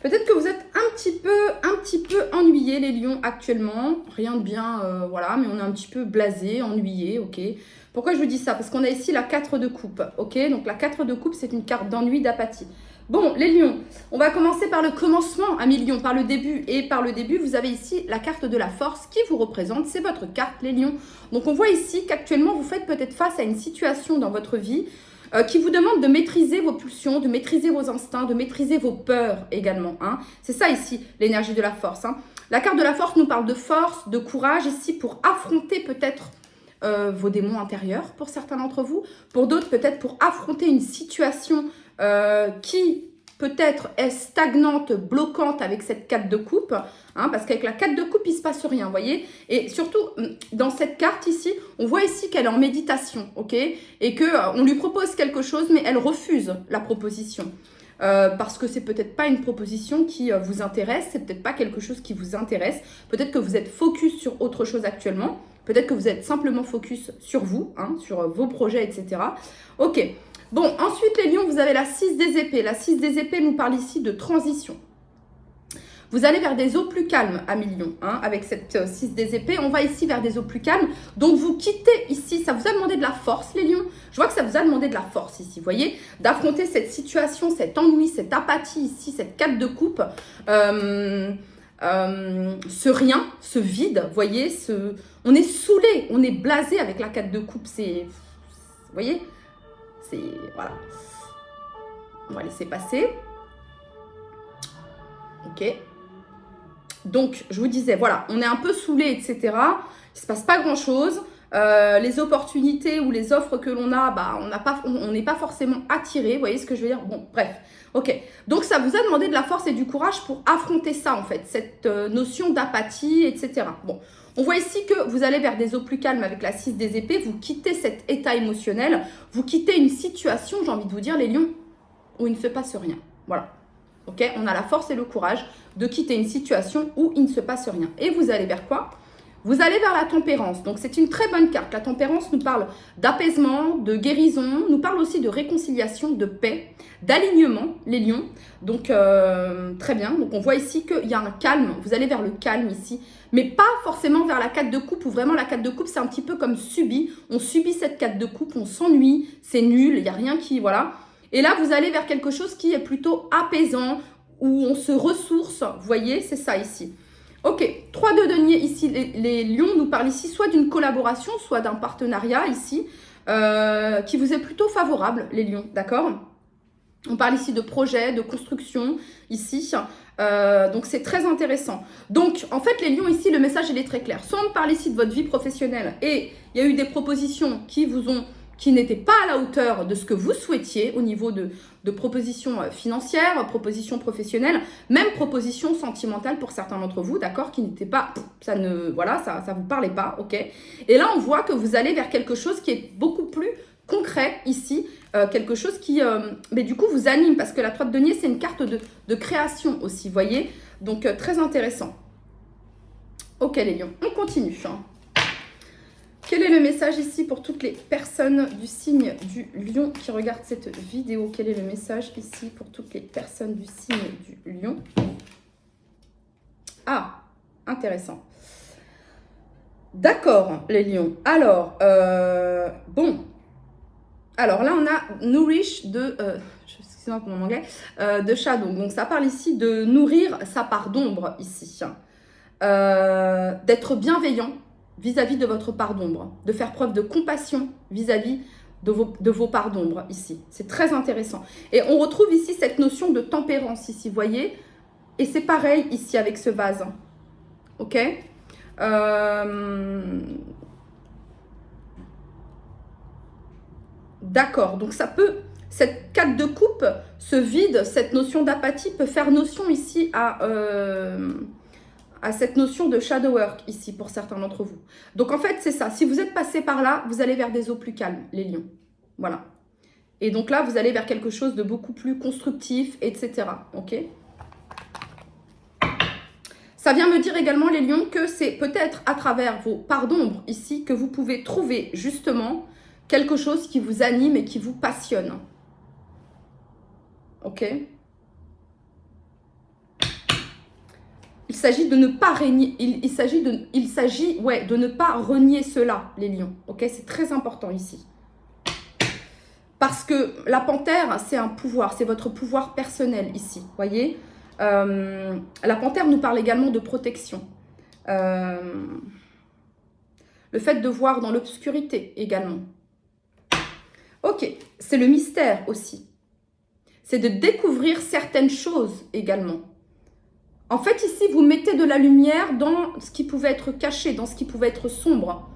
Peut-être que vous êtes un petit peu ennuyés les lions actuellement. Rien de bien, voilà, mais on est un petit peu blasé, ennuyé, ok. Pourquoi je vous dis ça? Parce qu'on a ici la 4 de coupe, ok. Donc la 4 de coupe, c'est une carte d'ennui, d'apathie. Bon, les lions, on va commencer par le commencement, amis lions, par le début. Et par le début, vous avez ici la carte de la force qui vous représente. C'est votre carte, les lions. Donc on voit ici qu'actuellement, vous faites peut-être face à une situation dans votre vie qui vous demande de maîtriser vos pulsions, de maîtriser vos instincts, de maîtriser vos peurs également. Hein. C'est ça ici, l'énergie de la force. Hein. La carte de la force nous parle de force, de courage ici pour affronter peut-être vos démons intérieurs pour certains d'entre vous. Pour d'autres, peut-être pour affronter une situation qui peut-être est stagnante, bloquante avec cette 4 de coupe, hein, parce qu'avec la 4 de coupe, il ne se passe rien, vous voyez. Et surtout, dans cette carte ici, on voit ici qu'elle est en méditation, ok, et qu'on lui propose quelque chose, mais elle refuse la proposition. Parce que c'est peut-être pas une proposition qui vous intéresse, c'est peut-être pas quelque chose qui vous intéresse, peut-être que vous êtes focus sur autre chose actuellement, peut-être que vous êtes simplement focus sur vous, hein, sur vos projets, etc. Ok. Bon, ensuite les lions, vous avez la 6 des épées. La 6 des épées nous parle ici de transition. Vous allez vers des eaux plus calmes, amis lions, hein, avec cette 6 des épées. On va ici vers des eaux plus calmes. Donc vous quittez ici, ça vous a demandé de la force les lions. Je vois que ça vous a demandé de la force ici, vous voyez, d'affronter cette situation, cet ennui, cette apathie ici, cette 4 de coupe. Ce rien, ce vide, vous voyez, on est saoulé, on est blasé avec la 4 de coupe. C'est, vous voyez, c'est, voilà. On va laisser passer. Ok. Donc, je vous disais, voilà, on est un peu saoulé, etc. Il ne se passe pas grand-chose. Les opportunités ou les offres que l'on a, bah, on n'est pas forcément attiré. Vous voyez ce que je veux dire? Bon, bref. Ok. Donc, ça vous a demandé de la force et du courage pour affronter ça, en fait. Cette notion d'apathie, etc. Bon. On voit ici que vous allez vers des eaux plus calmes avec la 6 des épées. Vous quittez cet état émotionnel. Vous quittez une situation, j'ai envie de vous dire, les lions, où il ne se passe rien. Voilà. Ok, on a la force et le courage de quitter une situation où il ne se passe rien. Et vous allez vers quoi? Vous allez vers la tempérance. Donc, c'est une très bonne carte. La tempérance nous parle d'apaisement, de guérison, nous parle aussi de réconciliation, de paix, d'alignement, les lions. Donc, très bien. Donc, on voit ici qu'il y a un calme. Vous allez vers le calme ici. Mais pas forcément vers la 4 de coupe où vraiment la 4 de coupe, c'est un petit peu comme subi. On subit cette 4 de coupe, on s'ennuie, c'est nul, il n'y a rien qui... Voilà. Et là, vous allez vers quelque chose qui est plutôt apaisant, où on se ressource. Vous voyez, c'est ça ici. Ok, 3 de denier ici. Les lions nous parlent ici soit d'une collaboration, soit d'un partenariat ici, qui vous est plutôt favorable, les lions, d'accord? On parle ici de projet, de construction, ici. Donc, c'est très intéressant. Donc, en fait, les lions, ici, le message, il est très clair. Soit on parle ici de votre vie professionnelle et il y a eu des propositions qui n'étaient pas à la hauteur de ce que vous souhaitiez au niveau de propositions financières, propositions professionnelles, même propositions sentimentales pour certains d'entre vous, d'accord, qui n'étaient pas, ça vous parlait pas, ok. Et là, on voit que vous allez vers quelque chose qui est beaucoup plus concret ici, quelque chose qui, mais du coup, vous anime, parce que la 3 de denier, c'est une carte de création aussi, vous voyez, donc très intéressant. Ok, les lions, on continue, hein. Quel est le message ici pour toutes les personnes du signe du lion qui regardent cette vidéo? Quel est le message ici pour toutes les personnes du signe du lion? Ah, intéressant. D'accord, les lions. Alors, bon. Alors là, on a nourish de... excusez-moi pour mon anglais. De shadow. Donc, ça parle ici de nourrir sa part d'ombre ici. D'être bienveillant vis-à-vis de votre part d'ombre, de faire preuve de compassion vis-à-vis de vos parts d'ombre ici. C'est très intéressant. Et on retrouve ici cette notion de tempérance. cohérence ici, vous voyez. Et c'est pareil ici avec ce vase. Ok. D'accord, donc ça peut, cette 4 de coupe, ce vide, cette notion d'apathie peut faire notion ici à cette notion de shadow work ici pour certains d'entre vous. Donc en fait c'est ça, si vous êtes passé par là, vous allez vers des eaux plus calmes, les lions. Voilà. Et donc là, vous allez vers quelque chose de beaucoup plus constructif, etc. Ok. Ça vient me dire également, les lions, que c'est peut-être à travers vos parts d'ombre ici que vous pouvez trouver justement quelque chose qui vous anime et qui vous passionne. Ok. Il s'agit de ne pas renier, il s'agit de ne pas renier cela, les lions. Ok, c'est très important ici. Parce que la panthère, c'est un pouvoir, c'est votre pouvoir personnel ici, voyez. La panthère nous parle également de protection. Le fait de voir dans l'obscurité également. Ok, c'est le mystère aussi. C'est de découvrir certaines choses également. En fait, ici, vous mettez de la lumière dans ce qui pouvait être caché, dans ce qui pouvait être sombre.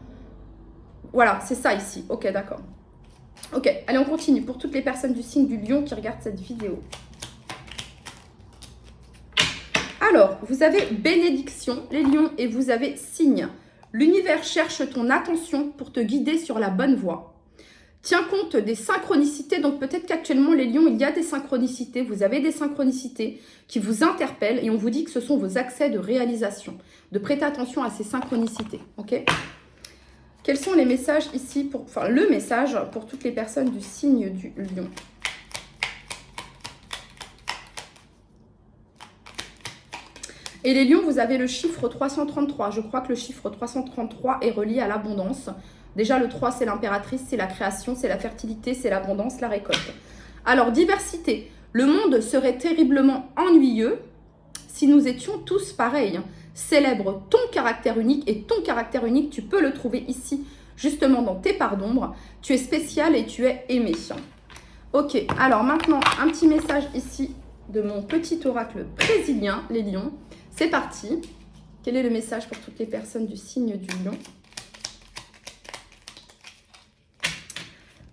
Voilà, c'est ça ici. Ok, d'accord. Ok, allez, on continue. Pour toutes les personnes du signe du lion qui regardent cette vidéo. Alors, vous avez bénédiction, les lions, et vous avez signe. L'univers cherche ton attention pour te guider sur la bonne voie. Tiens compte des synchronicités. Donc, peut-être qu'actuellement, les lions, il y a des synchronicités. Vous avez des synchronicités qui vous interpellent et on vous dit que ce sont vos accès de réalisation. De prêter attention à ces synchronicités. Ok ? Quels sont les messages ici, le message pour toutes les personnes du signe du lion? Et les lions, vous avez le chiffre 333. Je crois que le chiffre 333 est relié à l'abondance. Déjà, le 3, c'est l'impératrice, c'est la création, c'est la fertilité, c'est l'abondance, la récolte. Alors, diversité. Le monde serait terriblement ennuyeux si nous étions tous pareils. Célèbre ton caractère unique et ton caractère unique, tu peux le trouver ici, justement dans tes parts d'ombre. Tu es spécial et tu es aimé. Ok, alors maintenant, un petit message ici de mon petit oracle brésilien, les lions. C'est parti. Quel est le message pour toutes les personnes du signe du lion?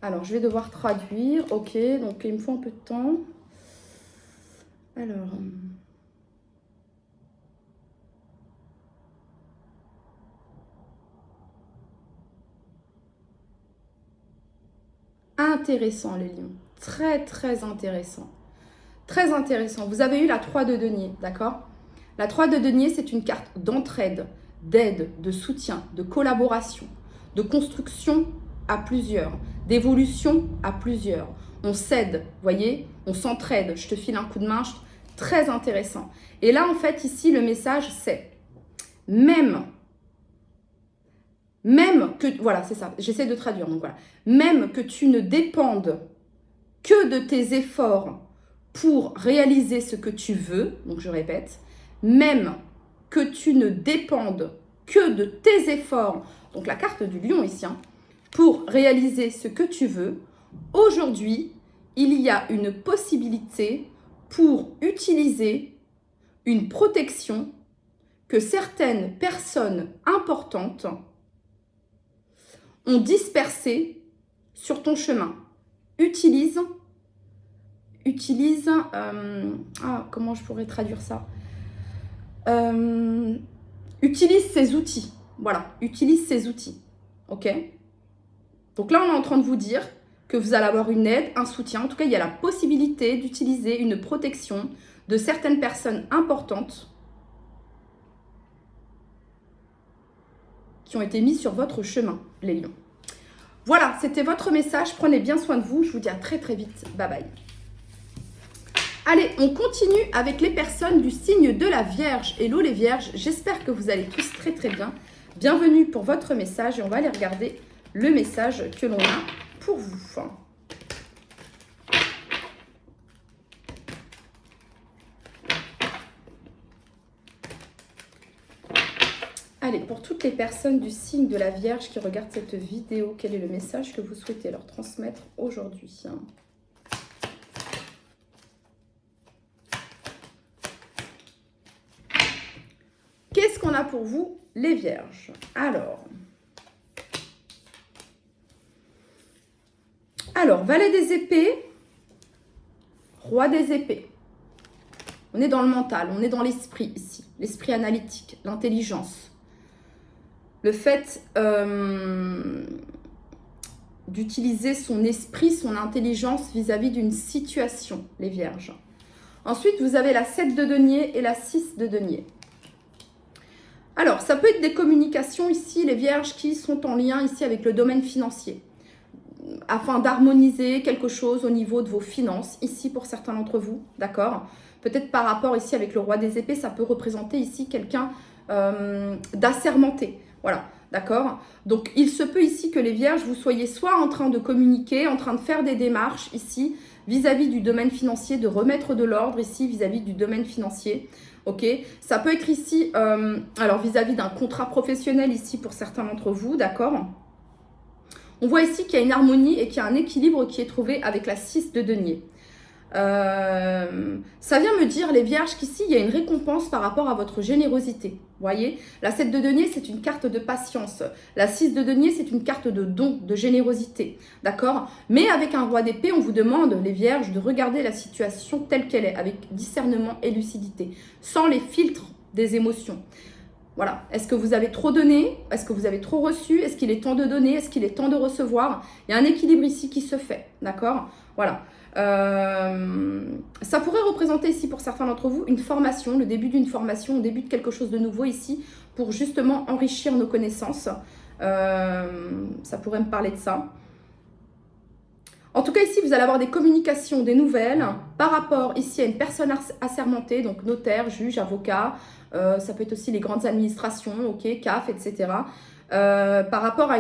Alors, je vais devoir traduire. Ok, donc il me faut un peu de temps. Alors... Intéressant, les lions. Très, très intéressant. Très intéressant. Vous avez eu la 3 de denier, d'accord? La 3 de denier, c'est une carte d'entraide, d'aide, de soutien, de collaboration, de construction à plusieurs, d'évolution à plusieurs. On s'aide, voyez? On s'entraide. Je te file un coup de main. Très intéressant. Et là, en fait, ici, le message, c'est même que, voilà, c'est ça, j'essaie de traduire, donc voilà. Même que tu ne dépendes que de tes efforts pour réaliser ce que tu veux, donc je répète, même que tu ne dépendes que de tes efforts, donc la carte du lion ici, hein, pour réaliser ce que tu veux, aujourd'hui, il y a une possibilité pour utiliser une protection que certaines personnes importantes ont dispersée sur ton chemin. Utilise, comment je pourrais traduire ça? Utilise ces outils. Voilà, utilise ces outils. Ok? Donc là, on est en train de vous dire que vous allez avoir une aide, un soutien. En tout cas, il y a la possibilité d'utiliser une protection de certaines personnes importantes qui ont été mises sur votre chemin, les lions. Voilà, c'était votre message. Prenez bien soin de vous. Je vous dis à très très vite. Bye bye. Allez, on continue avec les personnes du signe de la Vierge. Hello les Vierges, j'espère que vous allez tous très très bien. Bienvenue pour votre message et on va aller regarder le message que l'on a pour vous. Allez, pour toutes les personnes du signe de la Vierge qui regardent cette vidéo, quel est le message que vous souhaitez leur transmettre aujourd'hui? qu'on a pour vous, les vierges? Alors, valet des épées, roi des épées. On est dans le mental, on est dans l'esprit ici. L'esprit analytique, l'intelligence. Le fait d'utiliser son esprit, son intelligence vis-à-vis d'une situation, les vierges. Ensuite, vous avez la 7 de denier et la 6 de denier. Alors, ça peut être des communications ici, les vierges, qui sont en lien ici avec le domaine financier, afin d'harmoniser quelque chose au niveau de vos finances, ici pour certains d'entre vous, d'accord? Peut-être par rapport ici avec le roi des épées, ça peut représenter ici quelqu'un d'assermenté, voilà, d'accord? Donc, il se peut ici que les vierges, vous soyez soit en train de communiquer, en train de faire des démarches ici, vis-à-vis du domaine financier, de remettre de l'ordre ici, vis-à-vis du domaine financier, ok? Ça peut être ici, alors vis-à-vis d'un contrat professionnel ici pour certains d'entre vous, d'accord? On voit ici qu'il y a une harmonie et qu'il y a un équilibre qui est trouvé avec la 6 de denier. Ça vient me dire, les vierges, qu'ici, il y a une récompense par rapport à votre générosité. Vous voyez, la 7 de denier, c'est une carte de patience. La 6 de denier, c'est une carte de don, de générosité. D'accord? Mais avec un roi d'épée, on vous demande, les vierges, de regarder la situation telle qu'elle est, avec discernement et lucidité, sans les filtres des émotions. Voilà. Est-ce que vous avez trop donné? Est-ce que vous avez trop reçu? Est-ce qu'il est temps de donner? Est-ce qu'il est temps de recevoir? Il y a un équilibre ici qui se fait. D'accord? Voilà. Ça pourrait représenter ici pour certains d'entre vous une formation, le début d'une formation, le début de quelque chose de nouveau ici pour justement enrichir nos connaissances. Ça pourrait me parler de ça. En tout cas, ici, vous allez avoir des communications, des nouvelles par rapport ici à une personne assermentée, donc notaire, juge, avocat. Ça peut être aussi les grandes administrations, ok, CAF, etc. Par rapport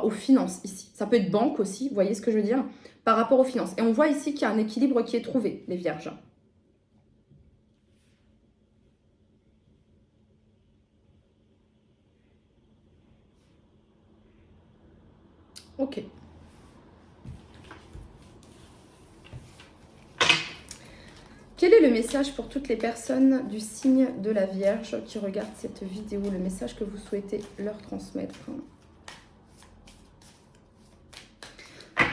aux finances ici. Ça peut être banque aussi, vous voyez ce que je veux dire? Par rapport aux finances. Et on voit ici qu'il y a un équilibre qui est trouvé, les vierges. Ok. Quel est le message pour toutes les personnes du signe de la Vierge qui regardent cette vidéo? Le message que vous souhaitez leur transmettre?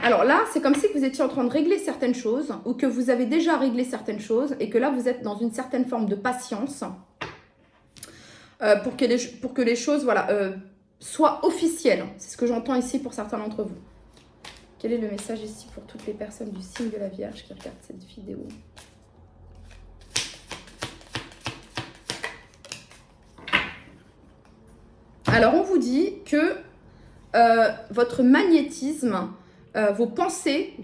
Alors là, c'est comme si vous étiez en train de régler certaines choses ou que vous avez déjà réglé certaines choses et que là, vous êtes dans une certaine forme de patience pour que les choses voilà, soient officielles. C'est ce que j'entends ici pour certains d'entre vous. Quel est le message ici pour toutes les personnes du signe de la Vierge qui regardent cette vidéo? Alors, on vous dit que votre magnétisme, vos pensées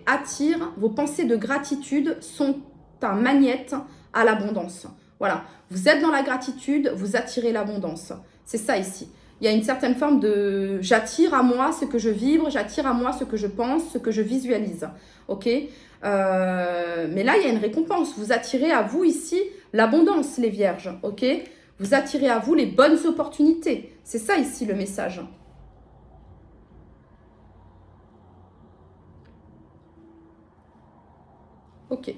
attirent, vos pensées de gratitude sont un magnète à l'abondance. Voilà, vous êtes dans la gratitude, vous attirez l'abondance. C'est ça ici. Il y a une certaine forme de j'attire à moi ce que je vibre, j'attire à moi ce que je pense, ce que je visualise. Ok, mais là, il y a une récompense. Vous attirez à vous ici l'abondance, les vierges. Ok, vous attirez à vous les bonnes opportunités. C'est ça ici le message. Ok.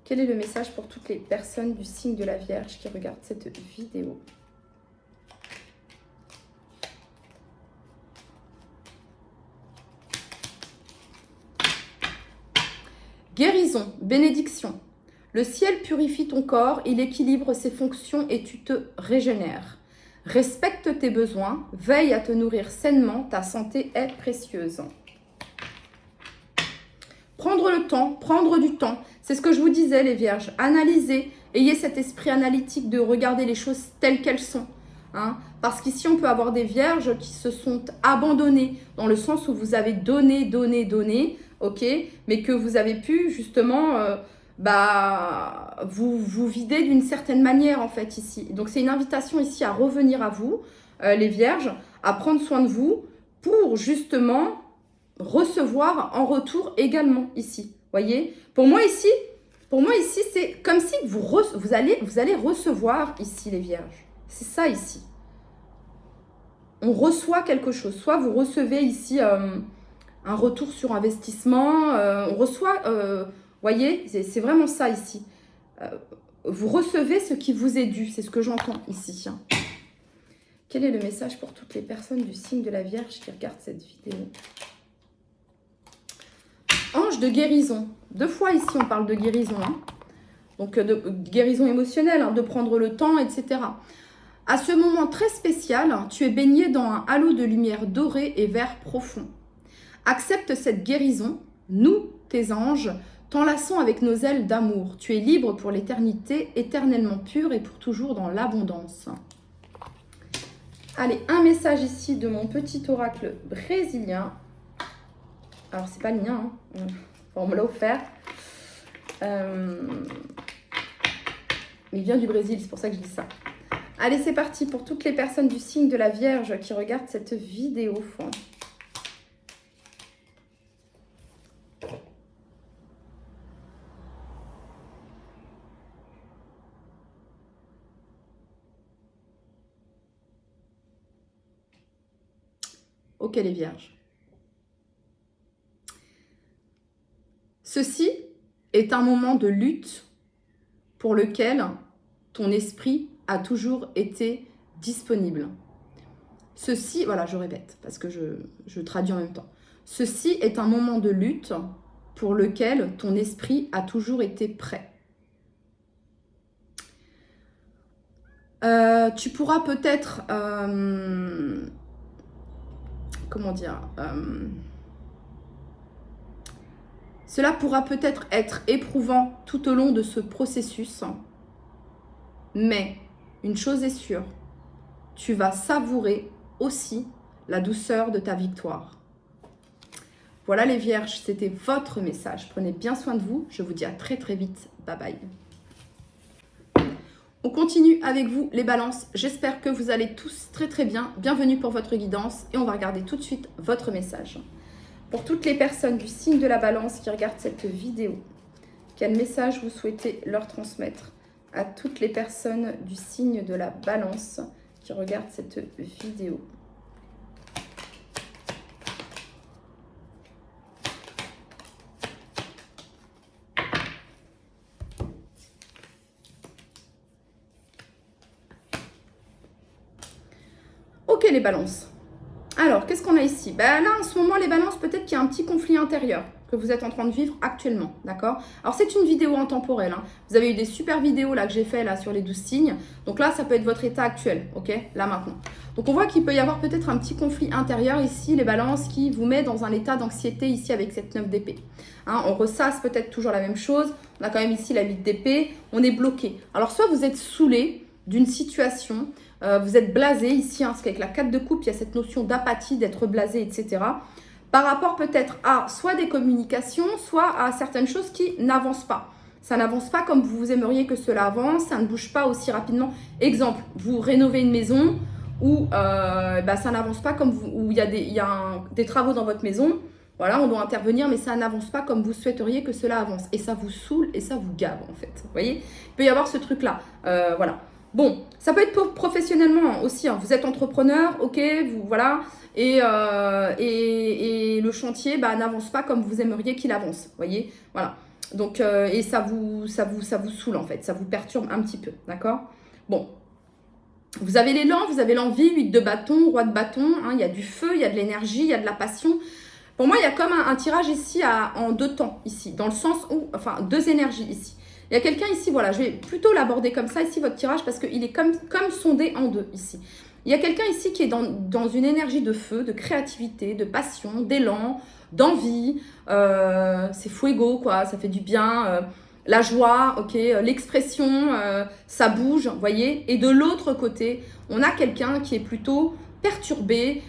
Quel est le message pour toutes les personnes du signe de la Vierge qui regardent cette vidéo? Guérison, bénédiction. Le ciel purifie ton corps, il équilibre ses fonctions et tu te régénères. Respecte tes besoins, veille à te nourrir sainement, ta santé est précieuse. Prendre le temps, prendre du temps, c'est ce que je vous disais les vierges, analysez, ayez cet esprit analytique de regarder les choses telles qu'elles sont. Hein, parce qu'ici on peut avoir des vierges qui se sont abandonnées, dans le sens où vous avez donné, ok, mais que vous avez pu justement vous vider d'une certaine manière en fait ici. Donc c'est une invitation ici à revenir à vous, les vierges, à prendre soin de vous pour justement recevoir en retour également ici. Voyez, pour moi ici c'est comme si vous allez recevoir ici les vierges. C'est ça ici. On reçoit quelque chose. Soit vous recevez ici un retour sur investissement. On reçoit, voyez, c'est vraiment ça ici. vous recevez ce qui vous est dû. C'est ce que j'entends ici. Quel est le message pour toutes les personnes du signe de la Vierge qui regardent cette vidéo? Ange de guérison. 2 fois ici, on parle de guérison. Donc, de guérison émotionnelle, de prendre le temps, etc. À ce moment très spécial, tu es baigné dans un halo de lumière dorée et vert profond. Accepte cette guérison. Nous, tes anges, t'enlaçons avec nos ailes d'amour. Tu es libre pour l'éternité, éternellement pur et pour toujours dans l'abondance. Allez, un message ici de mon petit oracle brésilien. Alors, c'est pas le mien, on me l'a offert. Il vient du Brésil, c'est pour ça que je dis ça. Allez, c'est parti pour toutes les personnes du signe de la Vierge qui regardent cette vidéo. Ok, les Vierges. Ceci est un moment de lutte pour lequel ton esprit a toujours été disponible. Ceci, voilà, je répète, parce que je traduis en même temps. Ceci est un moment de lutte pour lequel ton esprit a toujours été prêt. Tu pourras peut-être... comment dire cela pourra peut-être être éprouvant tout au long de ce processus, mais une chose est sûre, tu vas savourer aussi la douceur de ta victoire. Voilà les Vierges, c'était votre message. Prenez bien soin de vous. Je vous dis à très très vite. Bye bye. On continue avec vous les balances. J'espère que vous allez tous très très bien. Bienvenue pour votre guidance et on va regarder tout de suite votre message. Pour toutes les personnes du signe de la balance qui regardent cette vidéo, quel message vous souhaitez leur transmettre à toutes les personnes du signe de la balance qui regardent cette vidéo? Ok les balances. Alors, qu'est-ce qu'on a ici? Ben là, en ce moment, les balances, peut-être qu'il y a un petit conflit intérieur que vous êtes en train de vivre actuellement, d'accord? Alors, c'est une vidéo intemporelle. Vous avez eu des super vidéos là que j'ai fait là sur les 12 signes. Donc là, ça peut être votre état actuel, ok? Là, maintenant. Donc, on voit qu'il peut y avoir peut-être un petit conflit intérieur ici, les balances, qui vous met dans un état d'anxiété ici avec cette 9 d'épée. On ressasse peut-être toujours la même chose. On a quand même ici la 8 d'épée. On est bloqué. Alors, soit vous êtes saoulé d'une situation... vous êtes blasé ici, parce qu'avec la 4 de coupe, il y a cette notion d'apathie, d'être blasé, etc. Par rapport peut-être à soit des communications, soit à certaines choses qui n'avancent pas. Ça n'avance pas comme vous aimeriez que cela avance, ça ne bouge pas aussi rapidement. Exemple, vous rénovez une maison où ça n'avance pas comme vous, où il y a des travaux dans votre maison. Voilà, on doit intervenir, mais ça n'avance pas comme vous souhaiteriez que cela avance. Et ça vous saoule et ça vous gave, en fait. Vous voyez? Il peut y avoir ce truc-là. Voilà. Bon, ça peut être professionnellement aussi. Vous êtes entrepreneur, ok, voilà, et le chantier n'avance pas comme vous aimeriez qu'il avance, voyez, voilà. Donc, et ça vous saoule en fait, ça vous perturbe un petit peu, d'accord? Bon, vous avez l'élan, vous avez l'envie, 8 de bâton, roi de bâton, il y a du feu, il y a de l'énergie, il y a de la passion. Pour moi, il y a comme un tirage ici en 2 temps, ici, dans le sens où, enfin, 2 énergies ici. Il y a quelqu'un ici, voilà, je vais plutôt l'aborder comme ça ici, votre tirage, parce qu'il est comme sondé en 2 ici. Il y a quelqu'un ici qui est dans une énergie de feu, de créativité, de passion, d'élan, d'envie. C'est fuego, quoi, ça fait du bien. La joie, ok, l'expression, ça bouge, vous voyez. Et de l'autre côté, on a quelqu'un qui est plutôt perturbé,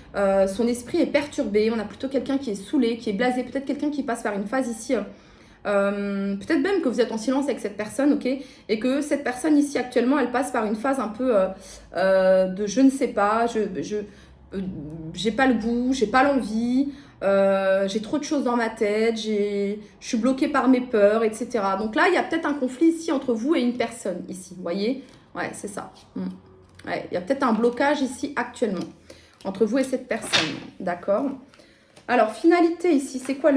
son esprit est perturbé. On a plutôt quelqu'un qui est saoulé, qui est blasé. Peut-être quelqu'un qui passe par une phase ici... peut-être même que vous êtes en silence avec cette personne, ok, et que cette personne ici actuellement, elle passe par une phase un peu de je ne sais pas, j'ai pas le goût, j'ai pas l'envie, j'ai trop de choses dans ma tête, je suis bloquée par mes peurs, etc. Donc là, il y a peut-être un conflit ici entre vous et une personne ici, vous voyez? Ouais, c'est ça. Ouais, il y a peut-être un blocage ici actuellement entre vous et cette personne, d'accord? Alors, finalité ici, c'est quoi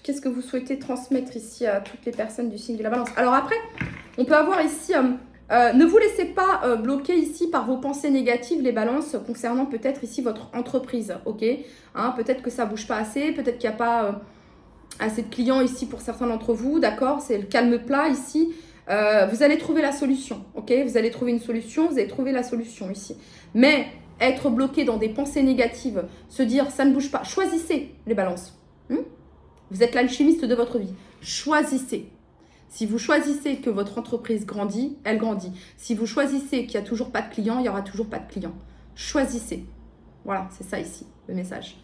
qu'est-ce que vous souhaitez transmettre ici à toutes les personnes du signe de la balance? Alors après, On peut avoir ici, ne vous laissez pas bloquer ici par vos pensées négatives, les balances, concernant peut-être ici votre entreprise, ok, hein, peut-être que ça bouge pas assez, peut-être qu'il n'y a pas assez de clients ici pour certains d'entre vous, d'accord, c'est le calme plat ici. Vous allez trouver la solution, ok, vous allez trouver une solution, vous allez trouver la solution ici. Mais être bloqué dans des pensées négatives, se dire ça ne bouge pas, choisissez les balances. Vous êtes l'alchimiste de votre vie, choisissez. Si vous choisissez que votre entreprise grandit, elle grandit. Si vous choisissez qu'il n'y a toujours pas de clients, il n'y aura toujours pas de clients. Choisissez. Voilà, c'est ça ici, le message.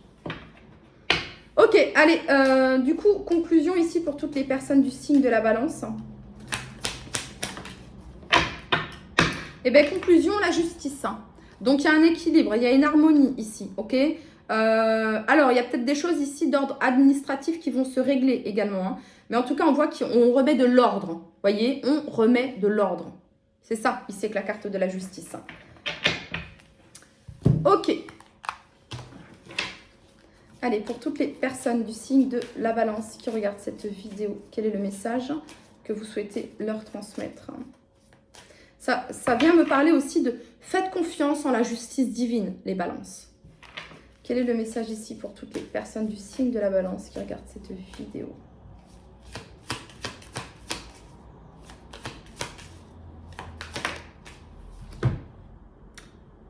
Ok, allez, du coup, conclusion ici pour toutes les personnes du signe de la balance. Eh bien, conclusion, la justice. Donc, il y a un équilibre, il y a une harmonie ici, ok. Alors, il y a peut-être des choses ici d'ordre administratif qui vont se régler également, hein. Mais en tout cas, on voit qu'on remet de l'ordre. Voyez, on remet de l'ordre. C'est ça, ici, avec la carte de la justice. Ok. Allez, pour toutes les personnes du signe de la balance qui regardent cette vidéo, quel est le message que vous souhaitez leur transmettre? Ça vient me parler aussi de faites confiance en la justice divine, les balances. Quel est le message ici pour toutes les personnes du signe de la balance qui regardent cette vidéo?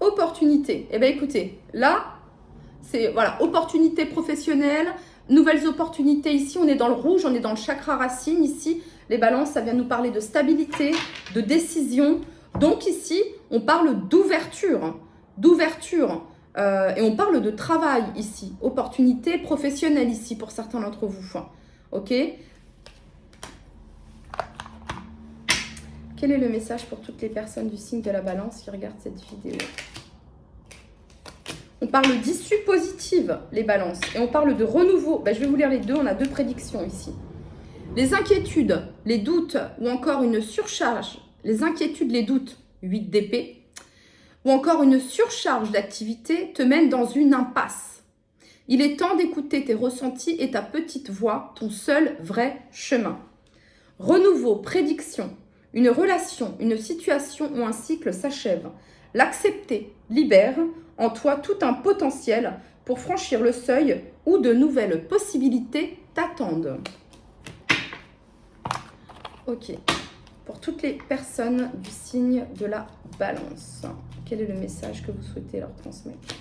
Opportunité. Eh bien, écoutez, là, c'est, voilà, opportunité professionnelle, nouvelles opportunités ici. On est dans le rouge, on est dans le chakra racine ici. Les balances, ça vient nous parler de stabilité, de décision. Donc ici, on parle d'ouverture, et on parle de travail ici. Opportunité professionnelle ici pour certains d'entre vous. Ok? Quel est le message pour toutes les personnes du signe de la balance qui regardent cette vidéo? On parle d'issue positive, les balances, et on parle de renouveau. Ben, je vais vous lire les deux, on a deux prédictions ici. Les inquiétudes, les doutes ou encore une surcharge, les inquiétudes, les doutes, 8 d'épée, ou encore une surcharge d'activité te mènent dans une impasse. Il est temps d'écouter tes ressentis et ta petite voix, ton seul vrai chemin. Renouveau, prédiction, une relation, une situation ou un cycle s'achève. L'accepter libère en toi tout un potentiel pour franchir le seuil où de nouvelles possibilités t'attendent. Ok. Pour toutes les personnes du signe de la balance, quel est le message que vous souhaitez leur transmettre?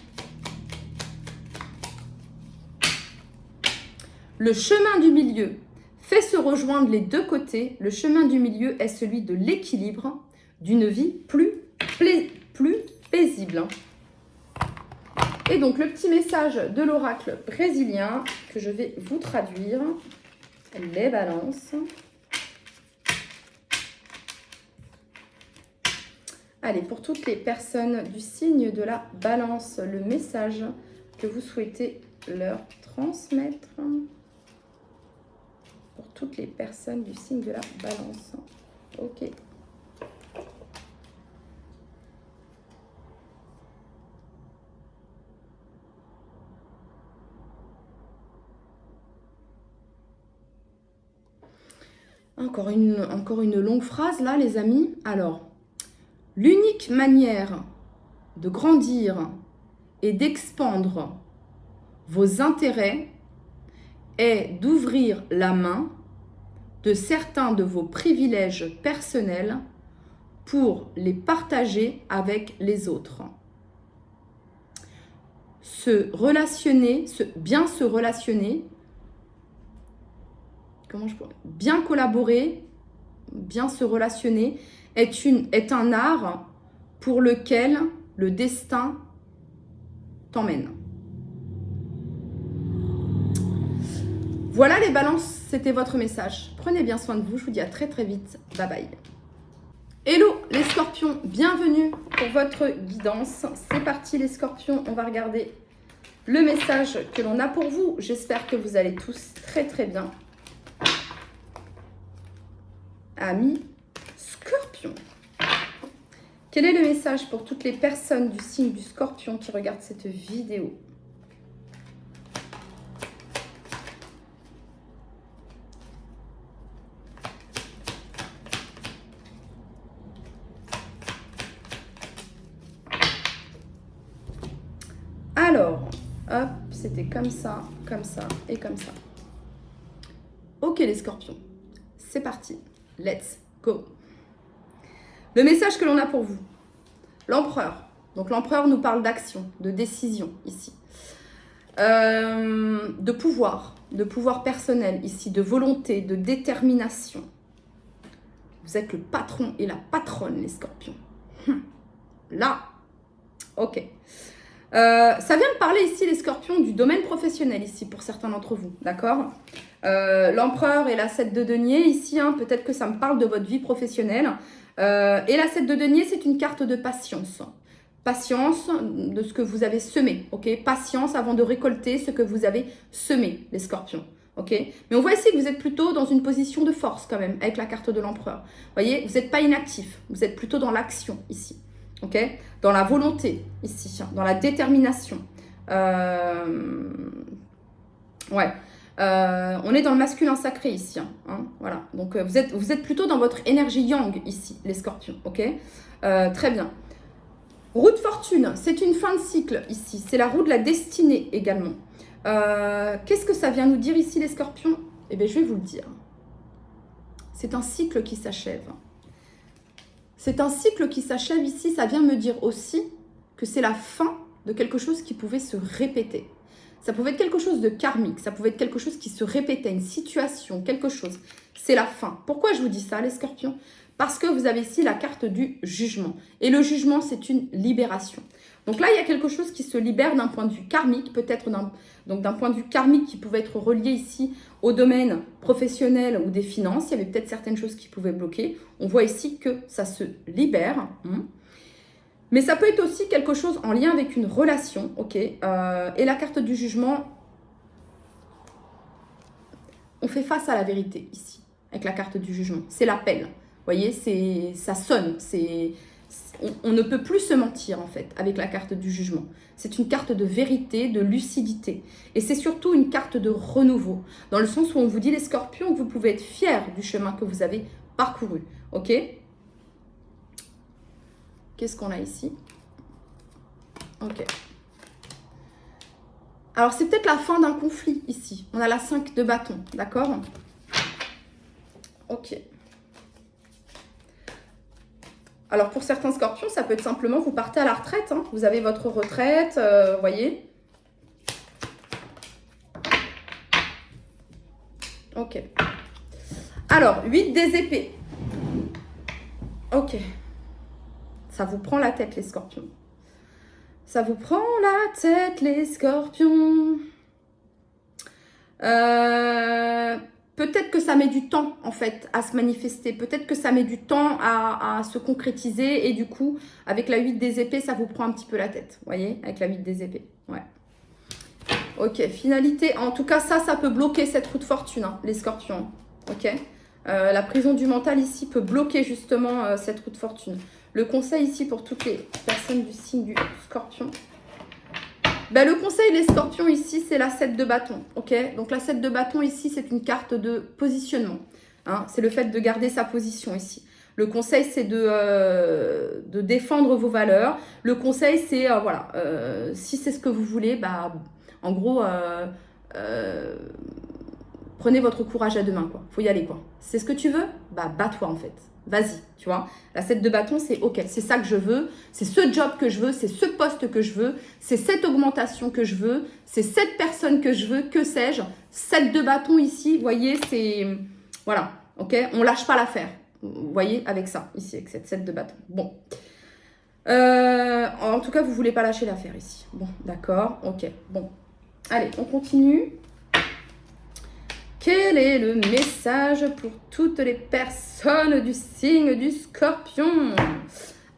Le chemin du milieu fait se rejoindre les deux côtés. Le chemin du milieu est celui de l'équilibre, d'une vie plus paisible. Et donc, le petit message de l'oracle brésilien que je vais vous traduire. Les balances. Allez, pour toutes les personnes du signe de la balance, le message que vous souhaitez leur transmettre. Pour toutes les personnes du signe de la balance. Ok. Encore une longue phrase là, les amis. Alors, l'unique manière de grandir et d'expandre vos intérêts est d'ouvrir la main de certains de vos privilèges personnels pour les partager avec les autres. Bien se relationner, bien collaborer, bien se relationner est un art pour lequel le destin t'emmène. Voilà les balances, c'était votre message. Prenez bien soin de vous, je vous dis à très très vite. Bye bye. Hello les scorpions, bienvenue pour votre guidance. C'est parti les scorpions, on va regarder le message que l'on a pour vous. J'espère que vous allez tous très très bien. Amis scorpions. Quel est le message pour toutes les personnes du signe du scorpion qui regardent cette vidéo? c'était comme ça et comme ça. Ok les scorpions, c'est parti. Let's go. Le message que l'on a pour vous. L'empereur. Donc l'empereur nous parle d'action, de décision ici. De pouvoir personnel ici, de volonté, de détermination. Vous êtes le patron et la patronne, les scorpions. Là, ok. Ça vient me parler ici, les scorpions, du domaine professionnel ici, pour certains d'entre vous, d'accord? L'empereur et la 7 de denier ici, hein, peut-être que ça me parle de votre vie professionnelle. Et la 7 de denier, c'est une carte de patience. Patience de ce que vous avez semé, ok? Patience avant de récolter ce que vous avez semé, les scorpions, ok? Mais on voit ici que vous êtes plutôt dans une position de force quand même, avec la carte de l'empereur. Vous voyez, vous n'êtes pas inactif, vous êtes plutôt dans l'action ici, ok? Dans la volonté ici, dans la détermination. Ouais. On est dans le masculin sacré ici, hein, voilà. Donc vous êtes plutôt dans votre énergie yang ici, les scorpions, ok? Très bien. Roue de fortune, c'est une fin de cycle ici. C'est la roue de la destinée également. Qu'est-ce que ça vient nous dire ici, les scorpions? Eh bien, je vais vous le dire. C'est un cycle qui s'achève. C'est un cycle qui s'achève ici. Ça vient me dire aussi que c'est la fin de quelque chose qui pouvait se répéter. Ça pouvait être quelque chose de karmique. Ça pouvait être quelque chose qui se répétait, une situation, quelque chose. C'est la fin. Pourquoi je vous dis ça, les scorpions? Parce que vous avez ici la carte du jugement. Et le jugement, c'est une libération. Donc là, il y a quelque chose qui se libère d'un point de vue karmique, peut-être d'un point de vue karmique qui pouvait être relié ici au domaine professionnel ou des finances. Il y avait peut-être certaines choses qui pouvaient bloquer. On voit ici que ça se libère. Mais ça peut être aussi quelque chose en lien avec une relation, ok? Et la carte du jugement, on fait face à la vérité ici, avec la carte du jugement. C'est l'appel. Vous voyez, ça sonne. On ne peut plus se mentir, en fait, avec la carte du jugement. C'est une carte de vérité, de lucidité. Et c'est surtout une carte de renouveau, dans le sens où on vous dit, les scorpions, que vous pouvez être fiers du chemin que vous avez parcouru, ok? Qu'est-ce qu'on a ici? Ok. Alors, c'est peut-être la fin d'un conflit ici. On a la 5 de bâton, d'accord? Ok. Alors, pour certains scorpions, ça peut être simplement, vous partez à la retraite. Hein. Vous avez votre retraite, vous voyez? Ok. Alors, 8 des épées. Ok. Ça vous prend la tête, les scorpions. Ça vous prend la tête, les scorpions. Peut-être que ça met du temps, en fait, à se manifester. Peut-être que ça met du temps à se concrétiser. Et du coup, avec la 8 des épées, ça vous prend un petit peu la tête. Vous voyez? Avec la 8 des épées. Ouais. Ok, finalité. En tout cas, ça peut bloquer cette roue de fortune, hein, les scorpions. Ok. La prison du mental ici peut bloquer justement cette roue de fortune. Le conseil ici pour toutes les personnes du signe du scorpion. Ben, le conseil les scorpions ici, c'est la 7 de bâton. Ok. Donc la 7 de bâton ici, c'est une carte de positionnement. Hein, c'est le fait de garder sa position ici. Le conseil, c'est de défendre vos valeurs. Le conseil, c'est, voilà, si c'est ce que vous voulez, bah, en gros, prenez votre courage à deux mains, quoi. Faut y aller, quoi. C'est ce que tu veux? Bah, bats-toi, en fait. Vas-y, tu vois. La 7 de bâton, c'est OK, c'est ça que je veux, c'est ce job que je veux, c'est ce poste que je veux, c'est cette augmentation que je veux, c'est cette personne que je veux, que sais-je. 7 de bâton ici, vous voyez, c'est... Voilà, OK. On lâche pas l'affaire. Vous voyez, avec ça, ici, avec cette 7 de bâton. Bon. En tout cas, vous voulez pas lâcher l'affaire ici. Bon, d'accord, OK. Bon. Allez, on continue. Quel est le message pour toutes les personnes du signe du scorpion?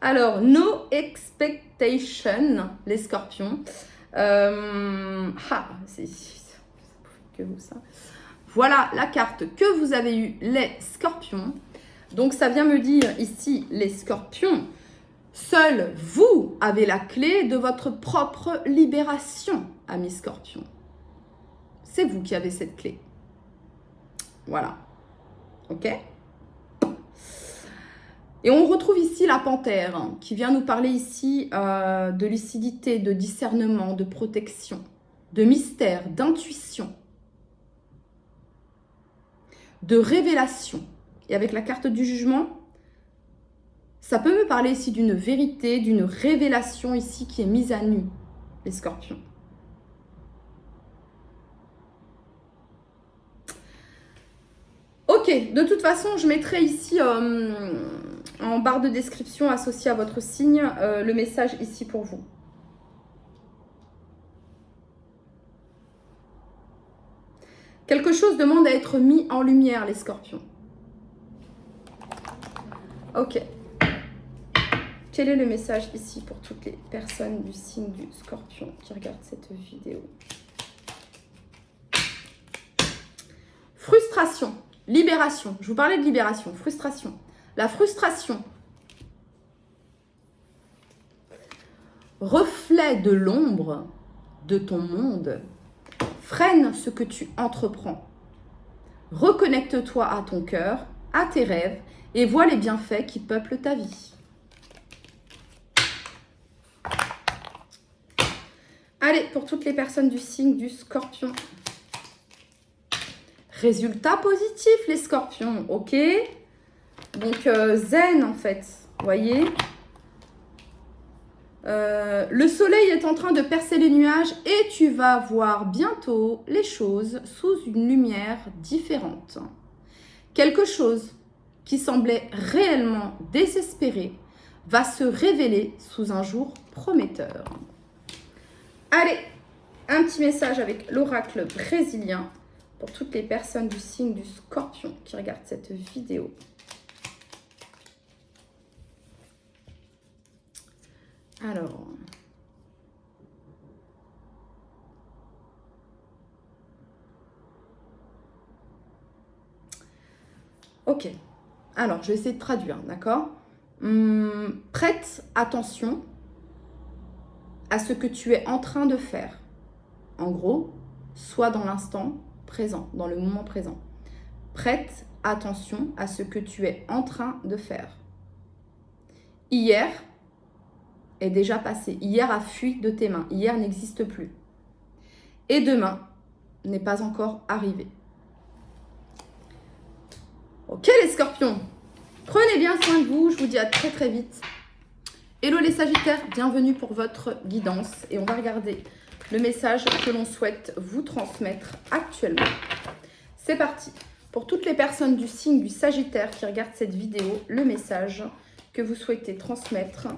Alors, no expectation, les scorpions. C'est que vous ça. Voilà la carte que vous avez eue, les scorpions. Donc, ça vient me dire ici, les scorpions, seuls vous avez la clé de votre propre libération, amis scorpions. C'est vous qui avez cette clé. Voilà. Ok? Et on retrouve ici la panthère qui vient nous parler ici de lucidité, de discernement, de protection. de mystère, d'intuition, de révélation. Et avec la carte du jugement, ça peut me parler ici d'une vérité, d'une révélation ici qui est mise à nu, les scorpions. Ok, de toute façon, je mettrai ici en barre de description associée à votre signe le message ici pour vous. Quelque chose demande à être mis en lumière, les scorpions. Ok. Quel est le message ici pour toutes les personnes du signe du scorpion qui regardent cette vidéo? Frustration, libération. Je vous parlais de libération, frustration. La frustration, reflet de l'ombre de ton monde, freine ce que tu entreprends. Reconnecte-toi à ton cœur, à tes rêves et vois les bienfaits qui peuplent ta vie. Allez, pour toutes les personnes du signe du scorpion. Résultat positif, les scorpions, ok? Donc, zen, en fait, vous voyez? Le soleil est en train de percer les nuages et tu vas voir bientôt les choses sous une lumière différente. Quelque chose qui semblait réellement désespéré va se révéler sous un jour prometteur. Allez, un petit message avec l'oracle brésilien pour toutes les personnes du signe du scorpion qui regardent cette vidéo. Alors, ok. Alors, je vais essayer de traduire, d'accord? Prête attention à ce que tu es en train de faire. En gros, sois dans l'instant présent, dans le moment présent. Prête attention à ce que tu es en train de faire. Hier est déjà passé. Hier a fui de tes mains. Hier n'existe plus. Et demain n'est pas encore arrivé. Ok les scorpions, prenez bien soin de vous. Je vous dis à très très vite. Hello les sagittaires, bienvenue pour votre guidance. Et on va regarder le message que l'on souhaite vous transmettre actuellement. C'est parti. Pour toutes les personnes du signe du sagittaire qui regardent cette vidéo, le message que vous souhaitez transmettre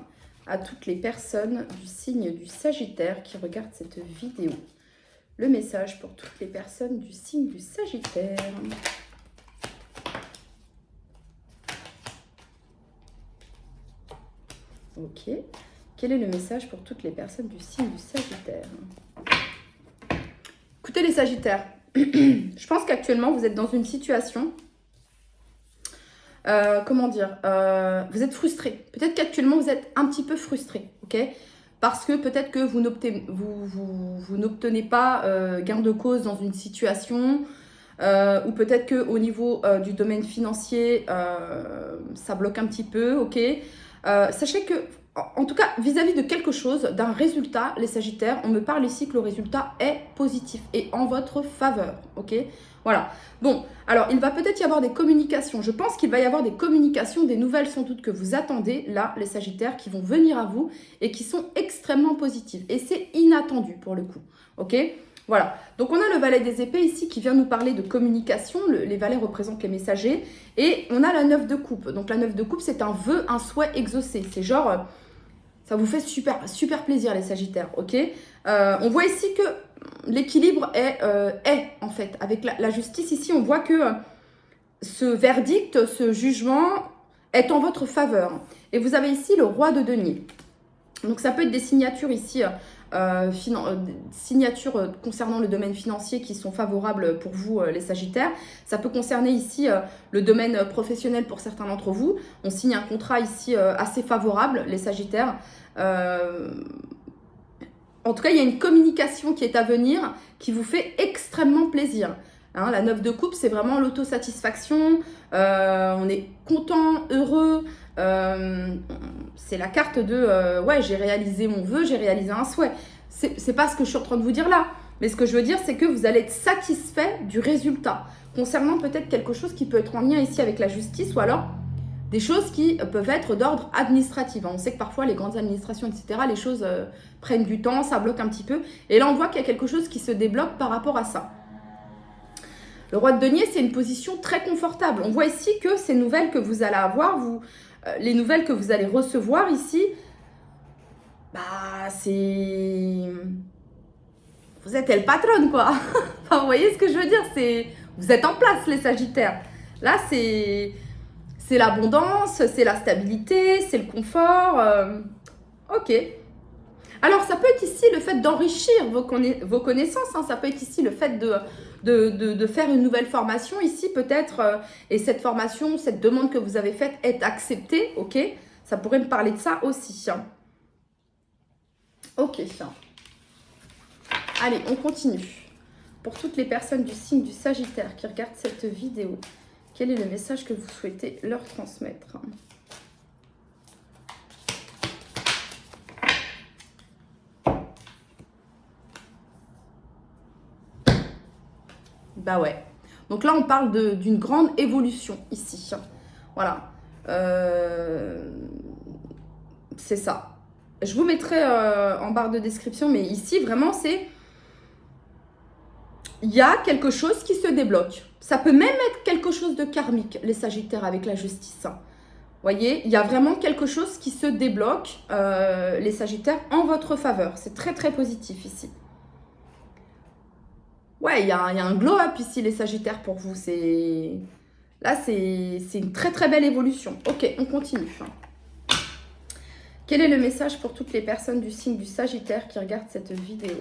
à toutes les personnes du signe du sagittaire qui regardent cette vidéo. Le message pour toutes les personnes du signe du sagittaire. Ok. Quel est le message pour toutes les personnes du signe du sagittaire? Écoutez les sagittaires, je pense qu'actuellement vous êtes dans une situation, comment dire, vous êtes frustré. Peut-être qu'actuellement vous êtes un petit peu frustré, ok? Parce que peut-être que vous n'obtenez pas gain de cause dans une situation, ou peut-être qu'au niveau du domaine financier, ça bloque un petit peu, ok? Sachez que, en tout cas, vis-à-vis de quelque chose, d'un résultat, les sagittaires, on me parle ici que le résultat est positif et en votre faveur, ok? Voilà. Bon, alors, il va peut-être y avoir des communications. Je pense qu'il va y avoir des communications, des nouvelles sans doute que vous attendez, là, les sagittaires, qui vont venir à vous et qui sont extrêmement positives. Et c'est inattendu, pour le coup, ok? Voilà, donc on a le valet des épées ici qui vient nous parler de communication. Les valets représentent les messagers. Et on a la 9 de coupe. Donc la 9 de coupe, c'est un vœu, un souhait exaucé. C'est genre, ça vous fait super, super plaisir les sagittaires, ok? On voit ici que l'équilibre est en fait. Avec la justice ici, on voit que ce verdict, ce jugement est en votre faveur. Et vous avez ici le roi de denier. Donc ça peut être des signatures ici, signatures concernant le domaine financier qui sont favorables pour vous les sagittaires. Ça peut concerner ici le domaine professionnel pour certains d'entre vous. On signe un contrat ici assez favorable, les sagittaires. En tout cas, il y a une communication qui est à venir qui vous fait extrêmement plaisir. Hein, la 9 de coupe, c'est vraiment l'autosatisfaction. On est content, heureux. C'est la carte de ouais, j'ai réalisé mon vœu, j'ai réalisé un souhait. C'est pas ce que je suis en train de vous dire là. Mais ce que je veux dire, c'est que vous allez être satisfait du résultat. Concernant peut-être quelque chose qui peut être en lien ici avec la justice ou alors des choses qui peuvent être d'ordre administratif. On sait que parfois, les grandes administrations, etc., les choses prennent du temps, ça bloque un petit peu. Et là, on voit qu'il y a quelque chose qui se débloque par rapport à ça. Le roi de denier, c'est une position très confortable. On voit ici que ces nouvelles que vous allez avoir, les nouvelles que vous allez recevoir ici, bah, c'est... Vous êtes el patron, quoi. Enfin, vous voyez ce que je veux dire? Vous êtes en place, les Sagittaires. Là, c'est l'abondance, c'est la stabilité, c'est le confort. Ok. Alors, ça peut être ici le fait d'enrichir vos connaissances. Hein. Ça peut être ici le fait de faire une nouvelle formation. Ici, peut-être, et cette formation, cette demande que vous avez faite est acceptée. Ok. Ça pourrait me parler de ça aussi. Hein. Ok. Allez, on continue. Pour toutes les personnes du signe du Sagittaire qui regardent cette vidéo, quel est le message que vous souhaitez leur transmettre? Bah ouais. Donc là, on parle d'une grande évolution ici. Voilà. C'est ça. Je vous mettrai en barre de description, mais ici, vraiment, c'est... Il y a quelque chose qui se débloque. Ça peut même être quelque chose de karmique, les Sagittaires, avec la justice. Vous voyez, il y a vraiment quelque chose qui se débloque, les Sagittaires, en votre faveur. C'est très, très positif ici. Ouais, il y a un glow-up ici, les Sagittaires, pour vous. Là, c'est une très, très belle évolution. Ok, on continue. Quel est le message pour toutes les personnes du signe du Sagittaire qui regardent cette vidéo?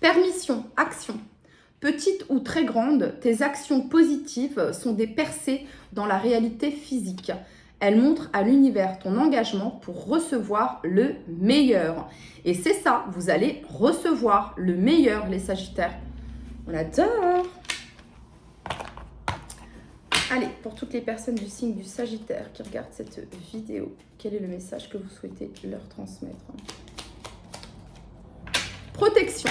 Permission, action. Petite ou très grande, tes actions positives sont des percées dans la réalité physique. Elles montrent à l'univers ton engagement pour recevoir le meilleur. Et c'est ça, vous allez recevoir le meilleur, les Sagittaires. On adore. Allez, pour toutes les personnes du signe du Sagittaire qui regardent cette vidéo, quel est le message que vous souhaitez leur transmettre? Protection.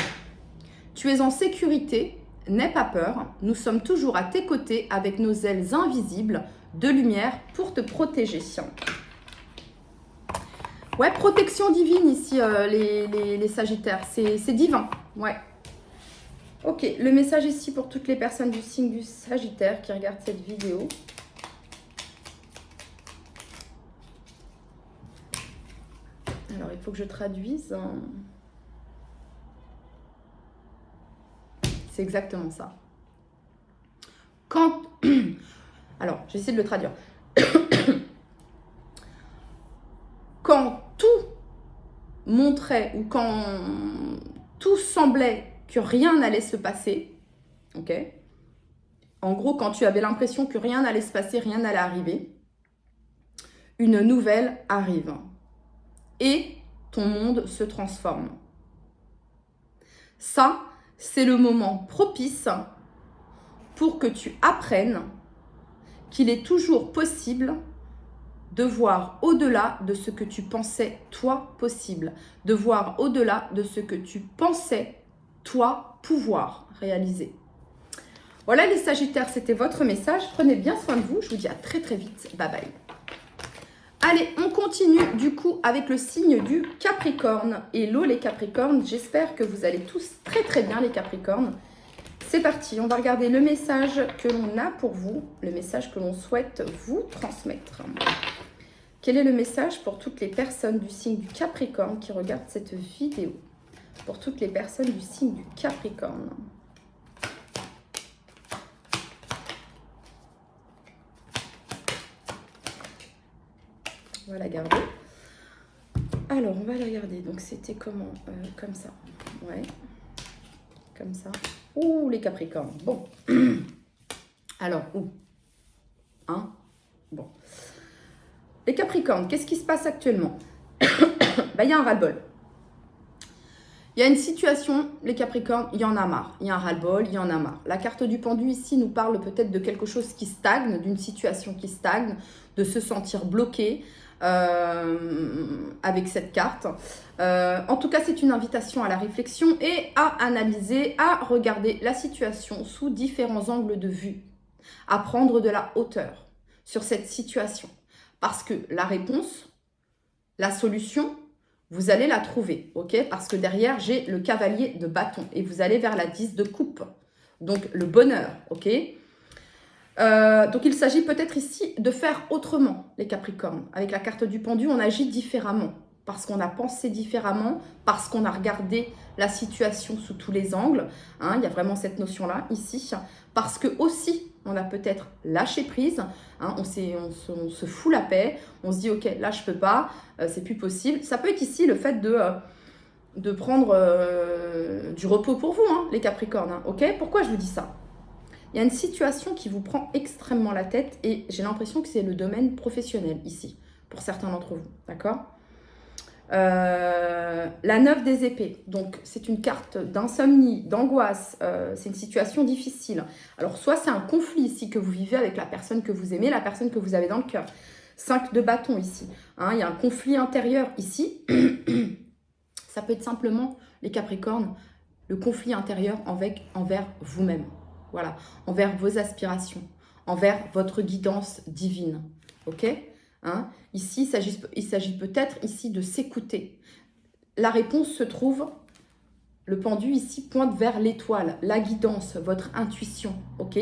Tu es en sécurité, n'aie pas peur. Nous sommes toujours à tes côtés avec nos ailes invisibles de lumière pour te protéger. Ouais, protection divine ici, les Sagittaires. C'est divin, ouais. Ok, le message ici pour toutes les personnes du signe du Sagittaire qui regardent cette vidéo. Alors, il faut que je traduise. C'est exactement ça. Quand... Alors, j'essaie de le traduire. Quand tout montrait ou quand tout semblait que rien n'allait se passer, ok? En gros, quand tu avais l'impression que rien n'allait se passer, rien n'allait arriver, une nouvelle arrive et ton monde se transforme. Ça, c'est le moment propice pour que tu apprennes qu'il est toujours possible de voir au-delà de ce que tu pensais, toi, possible. De voir au-delà de ce que tu pensais, toi, pouvoir réaliser. Voilà les Sagittaires, c'était votre message. Prenez bien soin de vous. Je vous dis à très très vite. Bye bye. Allez, on continue du coup avec le signe du Capricorne. Hello les Capricornes, j'espère que vous allez tous très très bien les Capricornes. C'est parti, on va regarder le message que l'on a pour vous, le message que l'on souhaite vous transmettre. Quel est le message pour toutes les personnes du signe du Capricorne qui regardent cette vidéo? Pour toutes les personnes du signe du Capricorne. On va la garder. Alors, on va la regarder. Donc, c'était comment? Comme ça. Ouais. Comme ça. Ouh, les Capricornes. Bon. Alors, où? Hein? Bon. Les Capricornes, qu'est-ce qui se passe actuellement? Il y a un ras-le-bol. Il y a une situation, les Capricornes, il y en a marre. Il y a un ras-le-bol, il y en a marre. La carte du pendu ici nous parle peut-être de quelque chose qui stagne, d'une situation qui stagne, de se sentir bloqué. avec cette carte. En tout cas, c'est une invitation à la réflexion et à analyser, à regarder la situation sous différents angles de vue, à prendre de la hauteur sur cette situation. Parce que la réponse, la solution, vous allez la trouver, ok? Parce que derrière, j'ai le cavalier de bâton et vous allez vers la 10 de coupe. Donc, le bonheur, ok? Donc, il s'agit peut-être ici de faire autrement, les Capricornes. Avec la carte du pendu, on agit différemment. Parce qu'on a pensé différemment, parce qu'on a regardé la situation sous tous les angles. Hein, il y a vraiment cette notion-là, ici. Parce que aussi, on a peut-être lâché prise. Hein, on se fout la paix. On se dit, ok, là, je peux pas. C'est plus possible. Ça peut être ici le fait de prendre du repos pour vous, hein, les Capricornes. Hein, ok? Pourquoi je vous dis ça? Il y a une situation qui vous prend extrêmement la tête et j'ai l'impression que c'est le domaine professionnel ici, pour certains d'entre vous, d'accord? La 9 des épées, donc c'est une carte d'insomnie, d'angoisse, c'est une situation difficile. Alors soit c'est un conflit ici que vous vivez avec la personne que vous aimez, la personne que vous avez dans le cœur. 5 de bâton ici, hein, il y a un conflit intérieur ici. Ça peut être simplement, les Capricornes, le conflit intérieur envers vous-même. Voilà, envers vos aspirations, envers votre guidance divine, ok? Hein? Ici, il s'agit peut-être ici de s'écouter. La réponse se trouve, le pendu ici pointe vers l'étoile, la guidance, votre intuition, ok?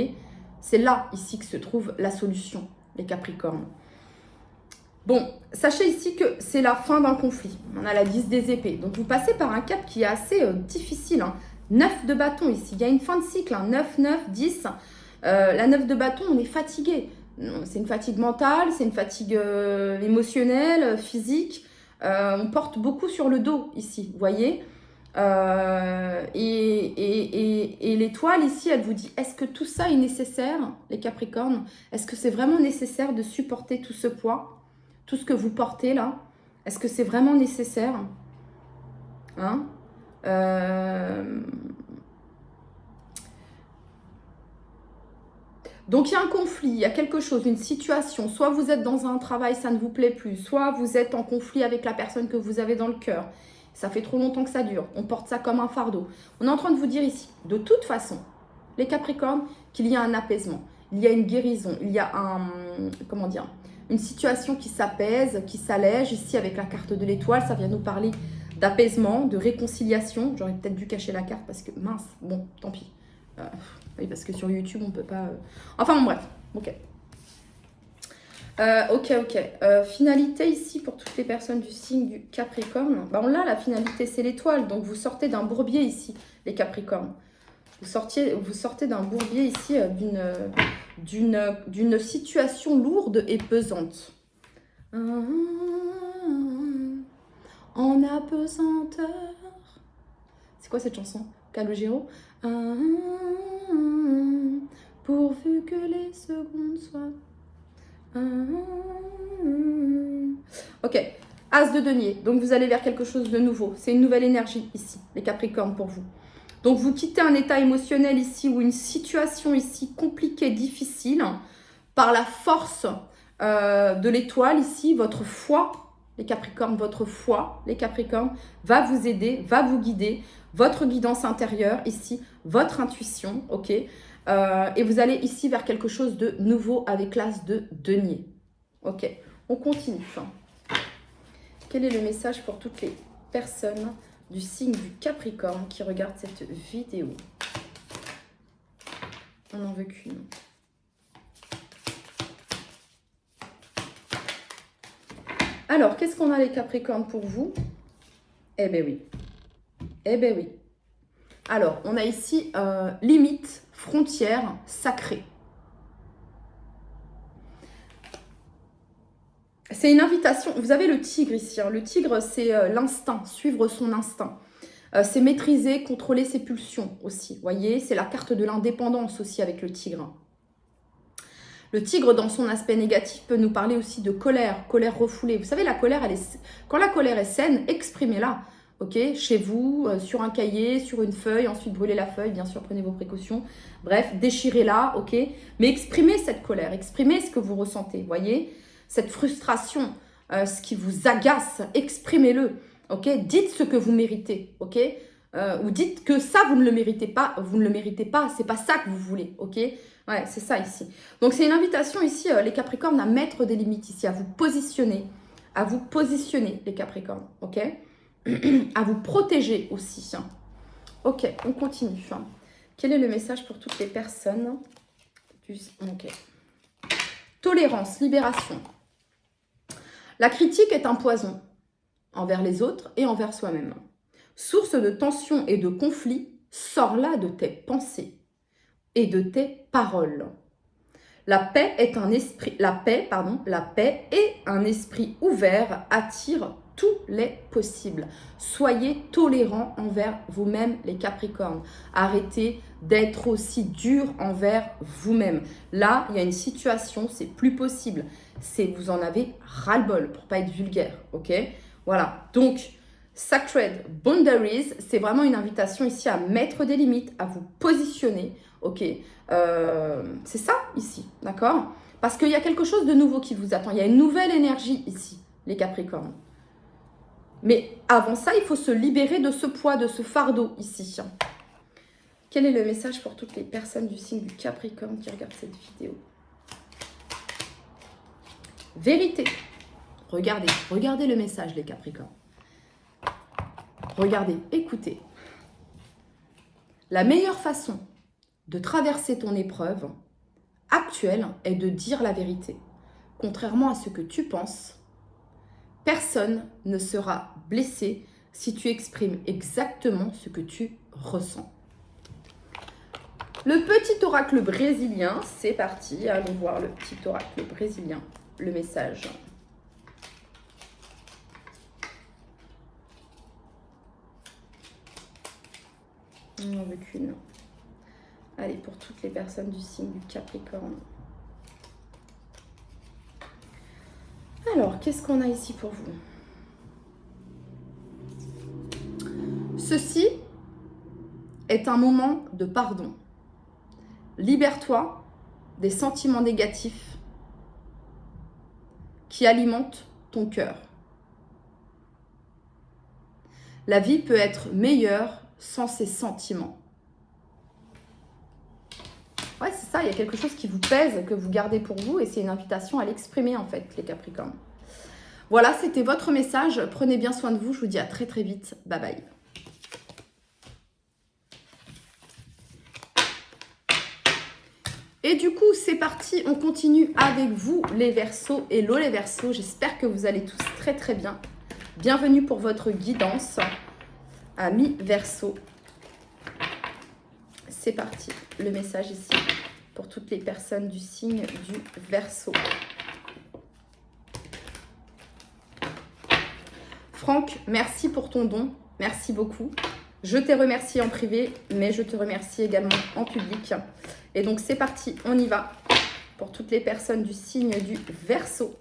C'est là, ici, que se trouve la solution, les Capricornes. Bon, sachez ici que c'est la fin d'un conflit. On a la 10 des épées. Donc, vous passez par un cap qui est assez difficile, hein. 9 de bâton ici, il y a une fin de cycle, hein. 9, 9, 10. La 9 de bâton, on est fatigué. C'est une fatigue mentale, c'est une fatigue émotionnelle, physique. On porte beaucoup sur le dos ici, vous voyez. Et l'étoile ici, elle vous dit, est-ce que tout ça est nécessaire, les Capricornes? Est-ce que c'est vraiment nécessaire de supporter tout ce poids? Tout ce que vous portez là? Est-ce que c'est vraiment nécessaire? Hein? Donc, il y a un conflit, il y a quelque chose, une situation. Soit vous êtes dans un travail, ça ne vous plaît plus. Soit vous êtes en conflit avec la personne que vous avez dans le cœur. Ça fait trop longtemps que ça dure. On porte ça comme un fardeau. On est en train de vous dire ici, de toute façon, les Capricornes, qu'il y a un apaisement. Il y a une guérison. Il y a comment dire, une situation qui s'apaise, qui s'allège. Ici, avec la carte de l'étoile, ça vient nous parler d'apaisement, de réconciliation. J'aurais peut-être dû cacher la carte parce que, mince, bon, tant pis. Oui, parce que sur YouTube, on ne peut pas... Enfin, bon, bref, ok. Finalité ici pour toutes les personnes du signe du Capricorne. Bah, on l'a, la finalité, c'est l'étoile. Donc, vous sortez d'un bourbier ici, les Capricornes. Vous sortez d'un bourbier ici, d'une situation lourde et pesante. En apesanteur. C'est quoi cette chanson? Calogero. Pourvu que les secondes soient. Ok, As de denier. Donc vous allez vers quelque chose de nouveau. C'est une nouvelle énergie ici, les Capricornes pour vous. Donc vous quittez un état émotionnel ici ou une situation ici compliquée, difficile, par la force de l'étoile ici, votre foi, les Capricornes, votre foi, les Capricornes, va vous aider, va vous guider, votre guidance intérieure ici, votre intuition, ok? Et vous allez ici vers quelque chose de nouveau avec l'As de denier. Ok, on continue. Quel est le message pour toutes les personnes du signe du Capricorne qui regardent cette vidéo? On n'en veut qu'une. Alors, qu'est-ce qu'on a les Capricornes pour vous? Eh ben oui. Eh ben oui. Alors, on a ici limite, frontière, sacrée. C'est une invitation. Vous avez le tigre ici. Hein. Le tigre, c'est l'instinct, suivre son instinct. C'est maîtriser, contrôler ses pulsions aussi. Vous voyez, c'est la carte de l'indépendance aussi avec le tigre. Le tigre, dans son aspect négatif, peut nous parler aussi de colère, colère refoulée. Vous savez, la colère, quand la colère est saine, exprimez-la. Ok, chez vous, sur un cahier, sur une feuille, ensuite brûlez la feuille, bien sûr, prenez vos précautions. Bref, déchirez-la, ok. Mais exprimez cette colère, exprimez ce que vous ressentez, voyez. Cette frustration, ce qui vous agace, exprimez-le, ok? Dites ce que vous méritez, ok? Ou dites que ça, vous ne le méritez pas, c'est pas ça que vous voulez, ok? Ouais, c'est ça ici. Donc, c'est une invitation ici, les Capricornes, à mettre des limites ici, à vous positionner, les Capricornes, ok? À vous protéger aussi. Ok, on continue. Quel est le message pour toutes les personnes Ok. Tolérance, libération. La critique est un poison envers les autres et envers soi-même. Source de tension et de conflit, sors-la de tes pensées et de tes paroles. La paix est un esprit, la paix et un esprit ouvert attire tous les possibles. Soyez tolérants envers vous-même, les Capricornes. Arrêtez d'être aussi dur envers vous-même. Là, il y a une situation, c'est plus possible. Vous en avez ras-le-bol, pour pas être vulgaire, ok? Voilà, donc Sacred Boundaries, c'est vraiment une invitation ici à mettre des limites, à vous positionner, ok? C'est ça ici, d'accord? Parce qu'il y a quelque chose de nouveau qui vous attend. Il y a une nouvelle énergie ici, les Capricornes. Mais avant ça, il faut se libérer de ce poids, de ce fardeau ici. Quel est le message pour toutes les personnes du signe du Capricorne qui regardent cette vidéo? Vérité. Regardez le message, les Capricornes. Regardez, écoutez. La meilleure façon de traverser ton épreuve actuelle est de dire la vérité. Contrairement à ce que tu penses, personne ne sera blessé si tu exprimes exactement ce que tu ressens. Le petit oracle brésilien, c'est parti. Allons voir le petit oracle brésilien, le message. On n'en veut qu'une. Allez, pour toutes les personnes du signe du Capricorne. Alors, qu'est-ce qu'on a ici pour vous? Ceci est un moment de pardon. Libère-toi des sentiments négatifs qui alimentent ton cœur. La vie peut être meilleure sans ces sentiments. Ouais, c'est ça, il y a quelque chose qui vous pèse, que vous gardez pour vous, et c'est une invitation à l'exprimer en fait, les Capricornes. Voilà, c'était votre message. Prenez bien soin de vous, je vous dis à très très vite. Bye bye. Et du coup, c'est parti, on continue avec vous les Verseaux. Hello les Verseaux, j'espère que vous allez tous très très bien. Bienvenue pour votre guidance, amis Verseaux. C'est parti, le message ici pour toutes les personnes du signe du Verseau. Franck, merci pour ton don, merci beaucoup. Je t'ai remercié en privé, mais je te remercie également en public. Et donc c'est parti, on y va pour toutes les personnes du signe du Verseau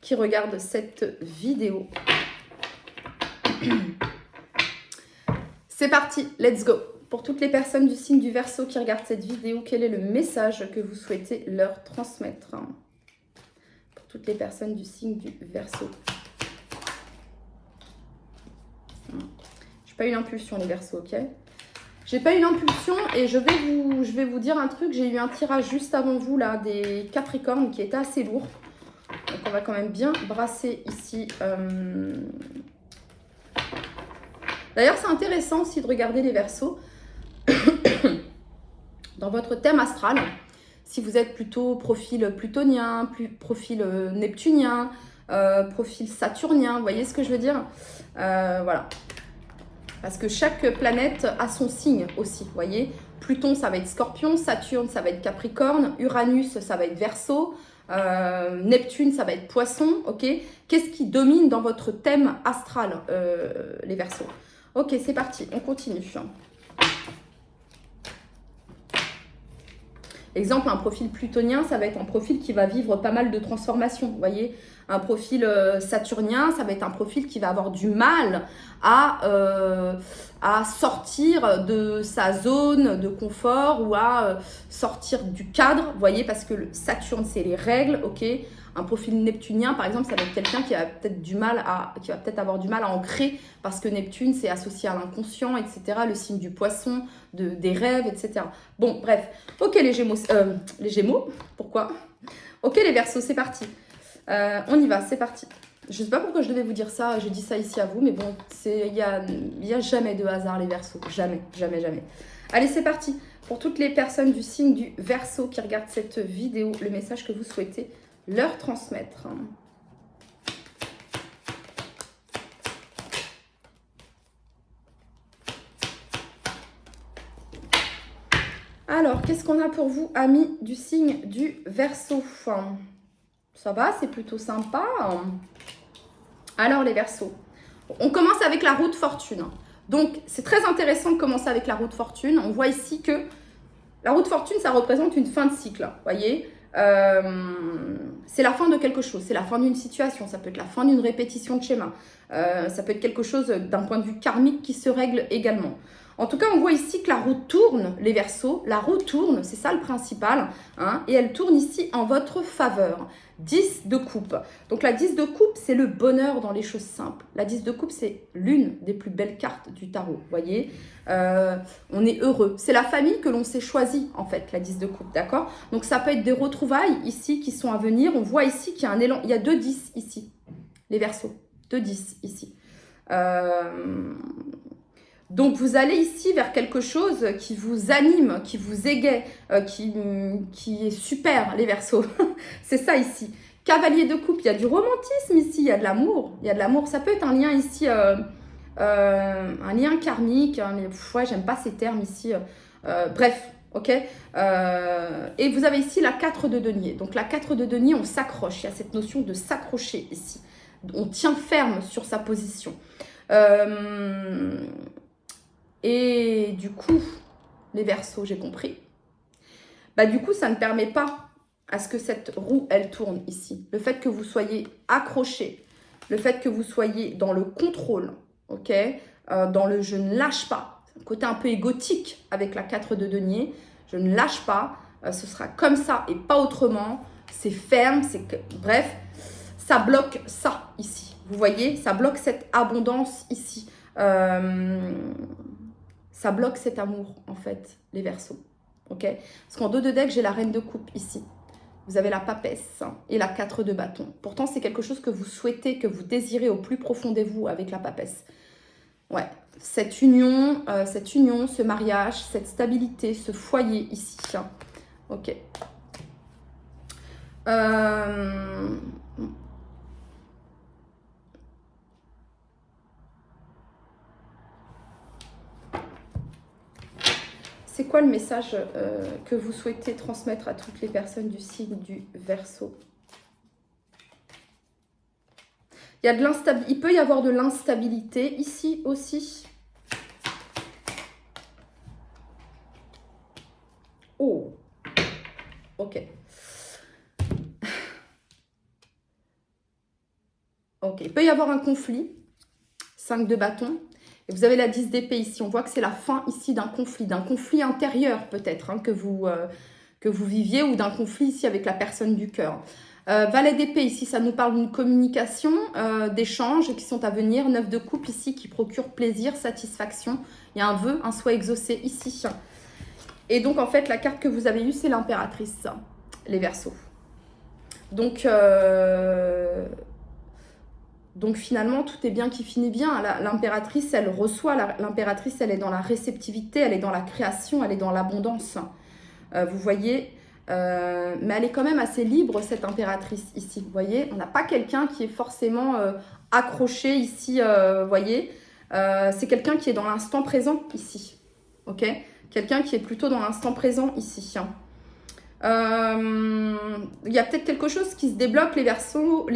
qui regardent cette vidéo. C'est parti, let's go. Pour toutes les personnes du signe du Verseau qui regardent cette vidéo, quel est le message que vous souhaitez leur transmettre? Pour toutes les personnes du signe du Verseau. J'ai pas eu l'impulsion les Verseaux, ok? J'ai pas eu l'impulsion et je vais vous dire un truc. J'ai eu un tirage juste avant vous là des Capricornes qui était assez lourd. Donc on va quand même bien brasser ici. D'ailleurs c'est intéressant aussi de regarder les Verseaux dans votre thème astral. Si vous êtes plutôt profil plutonien, profil neptunien, profil saturnien, vous voyez ce que je veux dire? Voilà. Parce que chaque planète a son signe aussi, vous voyez. Pluton, ça va être Scorpion, Saturne, ça va être Capricorne, Uranus, ça va être Verseau, Neptune, ça va être Poisson, ok? Qu'est-ce qui domine dans votre thème astral, les Verseaux? Ok, c'est parti, on continue. Exemple, un profil plutonien, ça va être un profil qui va vivre pas mal de transformations, vous voyez. Un profil saturnien, ça va être un profil qui va avoir du mal à sortir de sa zone de confort ou à sortir du cadre, vous voyez, parce que le Saturne, c'est les règles, ok. Un profil neptunien, par exemple, ça va être quelqu'un qui va peut-être avoir du mal à ancrer, parce que Neptune, c'est associé à l'inconscient, etc. Le signe du poisson, des rêves, etc. Bon, bref. Ok, les Gémeaux, pourquoi? Ok, les Verseaux, c'est parti. On y va, c'est parti. Je ne sais pas pourquoi je devais vous dire ça, je dis ça ici à vous, mais bon, il y a jamais de hasard, les Verseaux. Jamais, jamais, jamais. Allez, c'est parti. Pour toutes les personnes du signe du Verseau qui regardent cette vidéo, le message que vous souhaitez leur transmettre. Alors, qu'est-ce qu'on a pour vous, amis du signe du Verseau? Ça va, c'est plutôt sympa. Alors, les Verseaux, on commence avec la roue de fortune. Donc, c'est très intéressant de commencer avec la roue de fortune. On voit ici que la roue de fortune, ça représente une fin de cycle, vous voyez. C'est la fin de quelque chose, c'est la fin d'une situation, ça peut être la fin d'une répétition de schéma, ça peut être quelque chose d'un point de vue karmique qui se règle également. En tout cas, on voit ici que la roue tourne, les Verseaux, la roue tourne, c'est ça le principal, hein, et elle tourne ici en votre faveur. 10 de coupe. Donc la 10 de coupe, c'est le bonheur dans les choses simples. La 10 de coupe, c'est l'une des plus belles cartes du tarot, vous voyez. On est heureux. C'est la famille que l'on s'est choisie, en fait, la 10 de coupe, d'accord? Donc ça peut être des retrouvailles ici qui sont à venir. On voit ici qu'il y a un élan. Il y a 2 10 ici, les Verseaux. 2 10 ici. Donc, vous allez ici vers quelque chose qui vous anime, qui vous égaie, qui est super, les Verseaux. C'est ça ici. Cavalier de coupe, il y a du romantisme ici, il y a de l'amour. Il y a de l'amour. Ça peut être un lien ici, un lien karmique. Hein, mais ouais, j'aime pas ces termes ici. Bref, ok. Et vous avez ici la 4 de denier. Donc, la 4 de denier, on s'accroche. Il y a cette notion de s'accrocher ici. On tient ferme sur sa position. Et du coup, les Verseaux, j'ai compris. Bah, du coup, ça ne permet pas à ce que cette roue, elle tourne ici. Le fait que vous soyez accroché, le fait que vous soyez dans le contrôle, ok, dans le je ne lâche pas, un côté un peu égotique avec la 4 de denier, je ne lâche pas, ce sera comme ça et pas autrement, c'est ferme, bref, ça bloque ça ici. Vous voyez, ça bloque cette abondance ici. Ça bloque cet amour, en fait, les Verseaux. Ok? Parce qu'en dos de deck, j'ai la reine de coupe ici. Vous avez la papesse et la 4 de bâton. Pourtant, c'est quelque chose que vous souhaitez, que vous désirez au plus profond de vous avec la papesse. Ouais, cette union, ce mariage, cette stabilité, ce foyer ici. Ok. C'est quoi le message que vous souhaitez transmettre à toutes les personnes du signe du Verseau? Il peut y avoir de l'instabilité ici aussi. Oh, ok. Ok, il peut y avoir un conflit. 5 de bâton. Et vous avez la 10 d'épée ici. On voit que c'est la fin ici d'un conflit intérieur peut-être, hein, que vous viviez, ou d'un conflit ici avec la personne du cœur. Valet d'épée ici, ça nous parle d'une communication, d'échanges qui sont à venir. 9 de coupe ici qui procure plaisir, satisfaction. Il y a un vœu, un souhait exaucé ici. Et donc en fait, la carte que vous avez eue, c'est l'impératrice, les Verseaux. Donc finalement, tout est bien qui finit bien. L'impératrice, elle reçoit. L'impératrice, elle est dans la réceptivité, elle est dans la création, elle est dans l'abondance. Vous voyez, mais elle est quand même assez libre, cette impératrice ici. Vous voyez, on n'a pas quelqu'un qui est forcément accroché ici. Vous voyez, c'est quelqu'un qui est dans l'instant présent ici. Ok, quelqu'un qui est plutôt dans l'instant présent ici. Il y a peut-être quelque chose qui se débloque, les Verseaux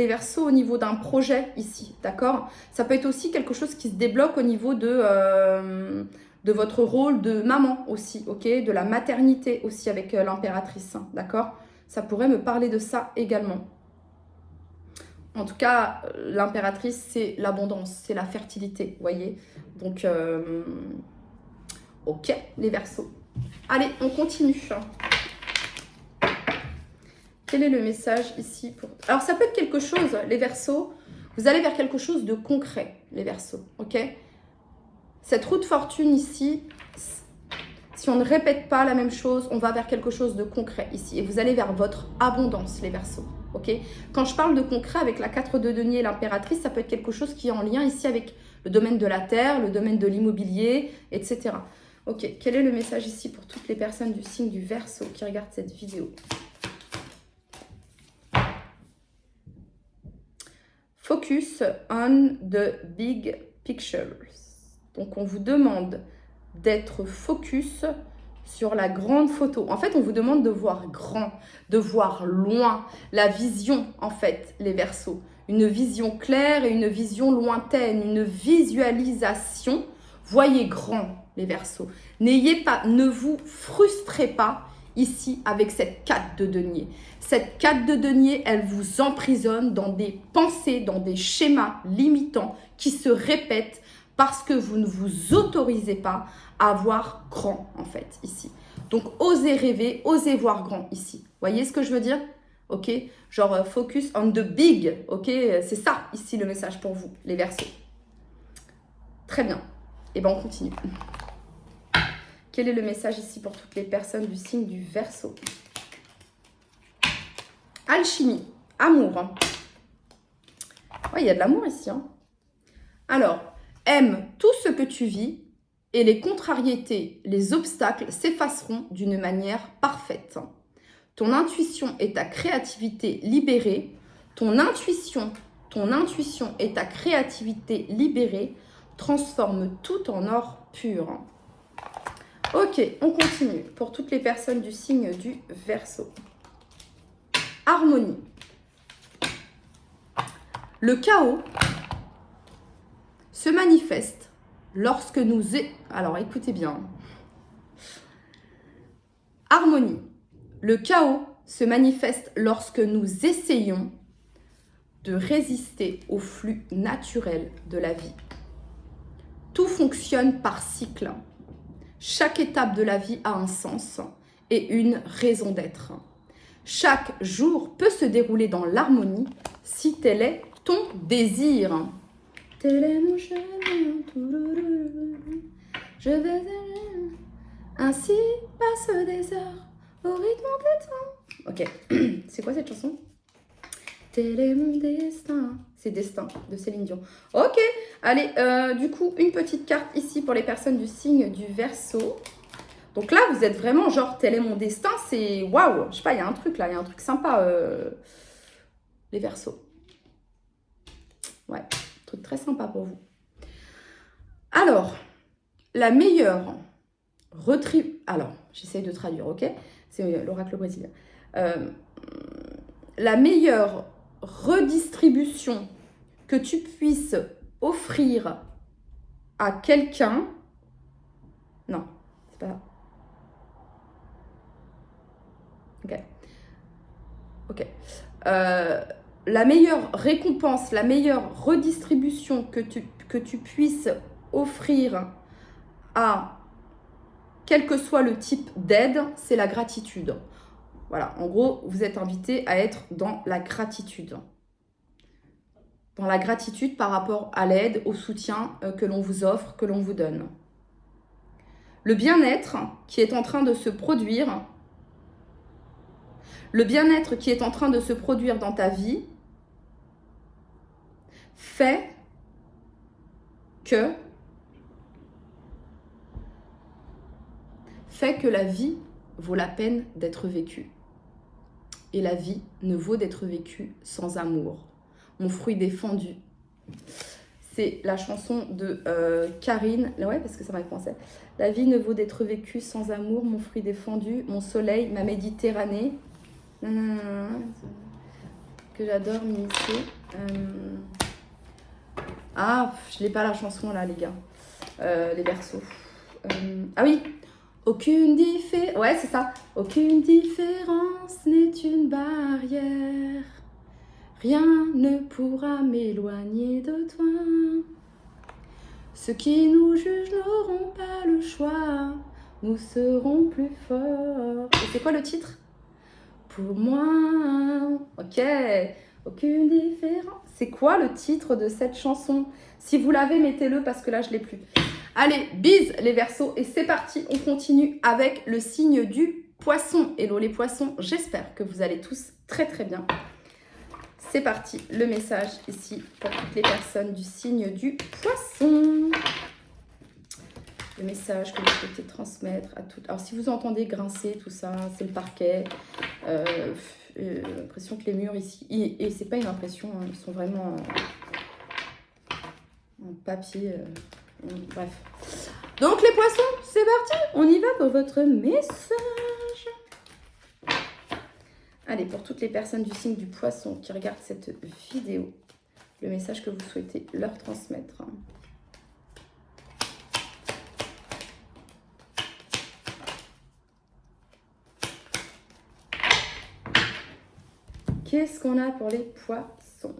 au niveau d'un projet ici, d'accord? Ça peut être aussi quelque chose qui se débloque au niveau de votre rôle de maman aussi, ok? De la maternité aussi avec l'impératrice, hein, d'accord? Ça pourrait me parler de ça également. En tout cas, l'impératrice, c'est l'abondance, c'est la fertilité, vous voyez? Donc, ok, les Verseaux. Allez, on continue. Quel est le message ici pour... Alors, ça peut être quelque chose, les Verseaux. Vous allez vers quelque chose de concret, les Verseaux, ok? Cette roue de fortune ici, si on ne répète pas la même chose, on va vers quelque chose de concret ici. Et vous allez vers votre abondance, les Verseaux, ok? Quand je parle de concret avec la 4 de denier et l'impératrice, ça peut être quelque chose qui est en lien ici avec le domaine de la terre, le domaine de l'immobilier, etc. Ok, quel est le message ici pour toutes les personnes du signe du Verseau qui regardent cette vidéo? Focus on the big pictures. Donc, on vous demande d'être focus sur la grande photo. En fait, on vous demande de voir grand, de voir loin, la vision, en fait, les Verseaux. Une vision claire et une vision lointaine, une visualisation. Voyez grand, les Verseaux. Ne vous frustrez pas ici avec cette 4 de denier. Cette 4 de denier, elle vous emprisonne dans des pensées, dans des schémas limitants qui se répètent parce que vous ne vous autorisez pas à voir grand, en fait, ici. Donc, osez rêver, osez voir grand ici. Voyez ce que je veux dire? Ok? Genre, focus on the big, ok? C'est ça, ici, le message pour vous, les Verseaux. Très bien. Et bien, on continue. Quel est le message ici pour toutes les personnes du signe du Verseau? Alchimie, amour. Ouais, il y a de l'amour ici. Hein. Alors, aime tout ce que tu vis et les contrariétés, les obstacles s'effaceront d'une manière parfaite. Ton intuition et ta créativité libérée, ton intuition et ta créativité libérée transforment tout en or pur. Ok, on continue pour toutes les personnes du signe du Verseau. Harmonie. Le chaos se manifeste lorsque nous... Alors, écoutez bien. Harmonie. Le chaos se manifeste lorsque nous essayons de résister au flux naturel de la vie. Tout fonctionne par cycle. Chaque étape de la vie a un sens et une raison d'être. Chaque jour peut se dérouler dans l'harmonie si tel est ton désir. Tel est mon chemin, je vais ainsi passe des heures au rythme de temps. Ok, c'est quoi cette chanson? Tel est mon destin. C'est Destin de Céline Dion. Ok, allez, du coup, une petite carte ici pour les personnes du signe du Verseau. Donc là, vous êtes vraiment genre, tel est mon destin, c'est waouh. Je sais pas, il y a un truc là, il y a un truc sympa. Les Verseaux. Ouais, truc très sympa pour vous. Alors, la meilleure alors, j'essaye de traduire, ok? C'est l'oracle brésilien. La meilleure redistribution que tu puisses offrir à quelqu'un... Non, c'est pas... Ok. La meilleure récompense, la meilleure redistribution que tu puisses offrir à quel que soit le type d'aide, c'est la gratitude. Voilà, en gros, vous êtes invité à être dans la gratitude. Dans la gratitude par rapport à l'aide, au soutien que l'on vous offre, que l'on vous donne. Le bien-être qui est en train de se produire, dans ta vie fait que la vie vaut la peine d'être vécue. Et la vie ne vaut d'être vécue sans amour. Mon fruit défendu. C'est la chanson de Karine. Ouais, parce que ça m'a commencé. La vie ne vaut d'être vécue sans amour. Mon fruit défendu. Mon soleil, ma Méditerranée. Que j'adore m'initier. Ah, je n'ai pas la chanson là, les gars. Les Verseaux. Ah oui, aucune différence. Ouais, c'est ça. Aucune différence n'est une barrière. Rien ne pourra m'éloigner de toi. Ceux qui nous jugent n'auront pas le choix. Nous serons plus forts. Et c'est quoi le titre? Pour moi. Ok. Aucune différence. C'est quoi le titre de cette chanson? Si vous l'avez, mettez-le parce que là, je ne l'ai plus. Allez, bise les Verseaux et c'est parti. On continue avec le signe du poisson. Hello les poissons, j'espère que vous allez tous très très bien. C'est parti, le message ici pour toutes les personnes du signe du poisson. Le message que vous souhaitez transmettre à toutes. Alors si vous entendez grincer tout ça, c'est le parquet. L'impression que les murs ici, et c'est pas une impression, hein, ils sont vraiment en papier. Bref. Donc les poissons, c'est parti, on y va pour votre message. Allez, pour toutes les personnes du signe du poisson qui regardent cette vidéo, le message que vous souhaitez leur transmettre. Qu'est-ce qu'on a pour les poissons?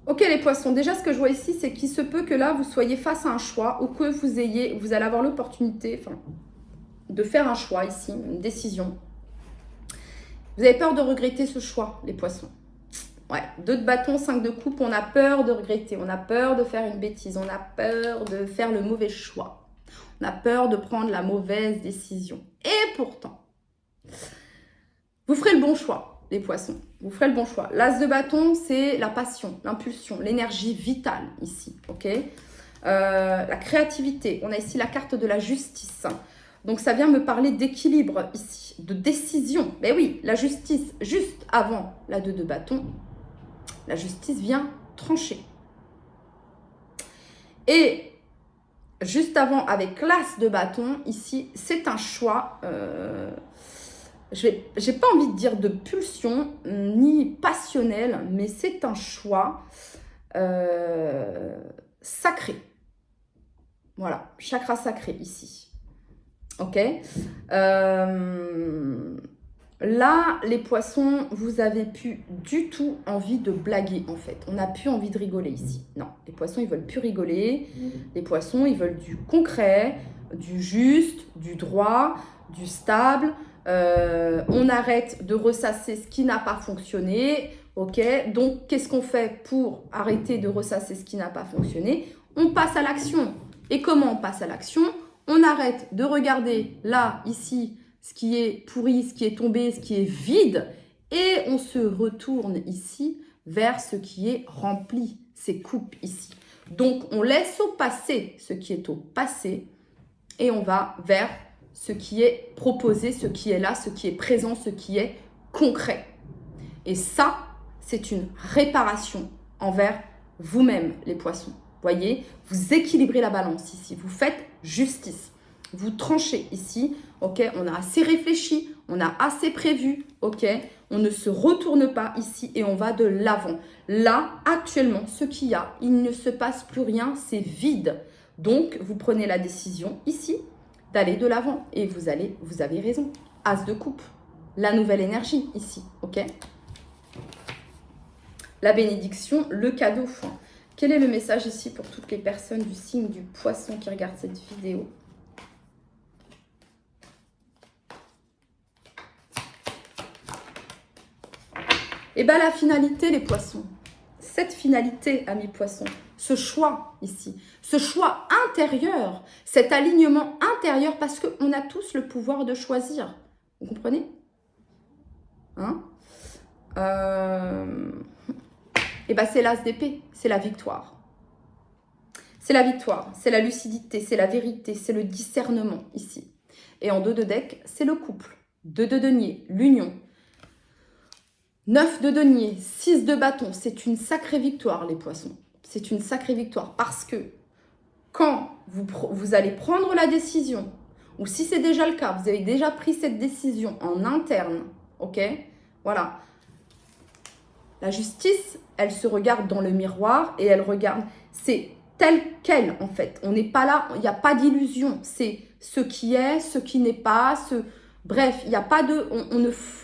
Ok les poissons, déjà ce que je vois ici, c'est qu'il se peut que là, vous soyez face à un choix ou que vous allez avoir l'opportunité de faire un choix ici, une décision. Vous avez peur de regretter ce choix, les poissons. Ouais, 2 de bâton, 5 de coupe, on a peur de regretter, on a peur de faire une bêtise, on a peur de faire le mauvais choix. On a peur de prendre la mauvaise décision. Et pourtant, vous ferez le bon choix, les poissons. Vous ferez le bon choix. L'as de bâton, c'est la passion, l'impulsion, l'énergie vitale ici. Ok, la créativité. On a ici la carte de la justice. Donc, ça vient me parler d'équilibre ici, de décision. Mais oui, la justice, juste avant la 2 de bâton, la justice vient trancher. Et juste avant, avec l'as de bâton, ici, c'est un choix, j'ai pas envie de dire de pulsion, ni passionnel, mais c'est un choix sacré. Voilà, chakra sacré ici. Ok, là, les poissons, vous avez plus du tout envie de blaguer, en fait. On n'a plus envie de rigoler ici. Non, les poissons, ils veulent plus rigoler. Les poissons, ils veulent du concret, du juste, du droit, du stable. On arrête de ressasser ce qui n'a pas fonctionné. Ok, donc, qu'est-ce qu'on fait pour arrêter de ressasser ce qui n'a pas fonctionné? On passe à l'action. Et comment on passe à l'action? On arrête de regarder là, ici, ce qui est pourri, ce qui est tombé, ce qui est vide. Et on se retourne ici vers ce qui est rempli, ces coupes ici. Donc, on laisse au passé ce qui est au passé. Et on va vers ce qui est proposé, ce qui est là, ce qui est présent, ce qui est concret. Et ça, c'est une réparation envers vous-même, les poissons. Voyez, vous équilibrez la balance ici, vous faites justice, vous tranchez ici, ok, on a assez réfléchi, on a assez prévu, ok, on ne se retourne pas ici et on va de l'avant. Là, actuellement, ce qu'il y a, il ne se passe plus rien, c'est vide. Donc, vous prenez la décision ici d'aller de l'avant et vous avez raison. As de coupe, la nouvelle énergie ici, ok. La bénédiction, le cadeau. Quel est le message ici pour toutes les personnes du signe du poisson qui regardent cette vidéo? Et bien la finalité, les poissons. Cette finalité, amis poissons, ce choix ici, ce choix intérieur, cet alignement intérieur, parce qu'on a tous le pouvoir de choisir. Vous comprenez? Hein? Et bien c'est l'as d'épée, c'est la victoire. C'est la victoire, c'est la lucidité, c'est la vérité, c'est le discernement ici. Et en 2 de deck, c'est le couple. 2 de denier, l'union. 9 de denier, 6 de bâton, c'est une sacrée victoire les poissons. C'est une sacrée victoire parce que quand vous allez prendre la décision, ou si c'est déjà le cas, vous avez déjà pris cette décision en interne, ok? Voilà. La justice, elle se regarde dans le miroir et elle regarde c'est tel quel en fait. On n'est pas là, il n'y a pas d'illusion. C'est ce qui est, ce qui n'est pas, bref, il n'y a pas de...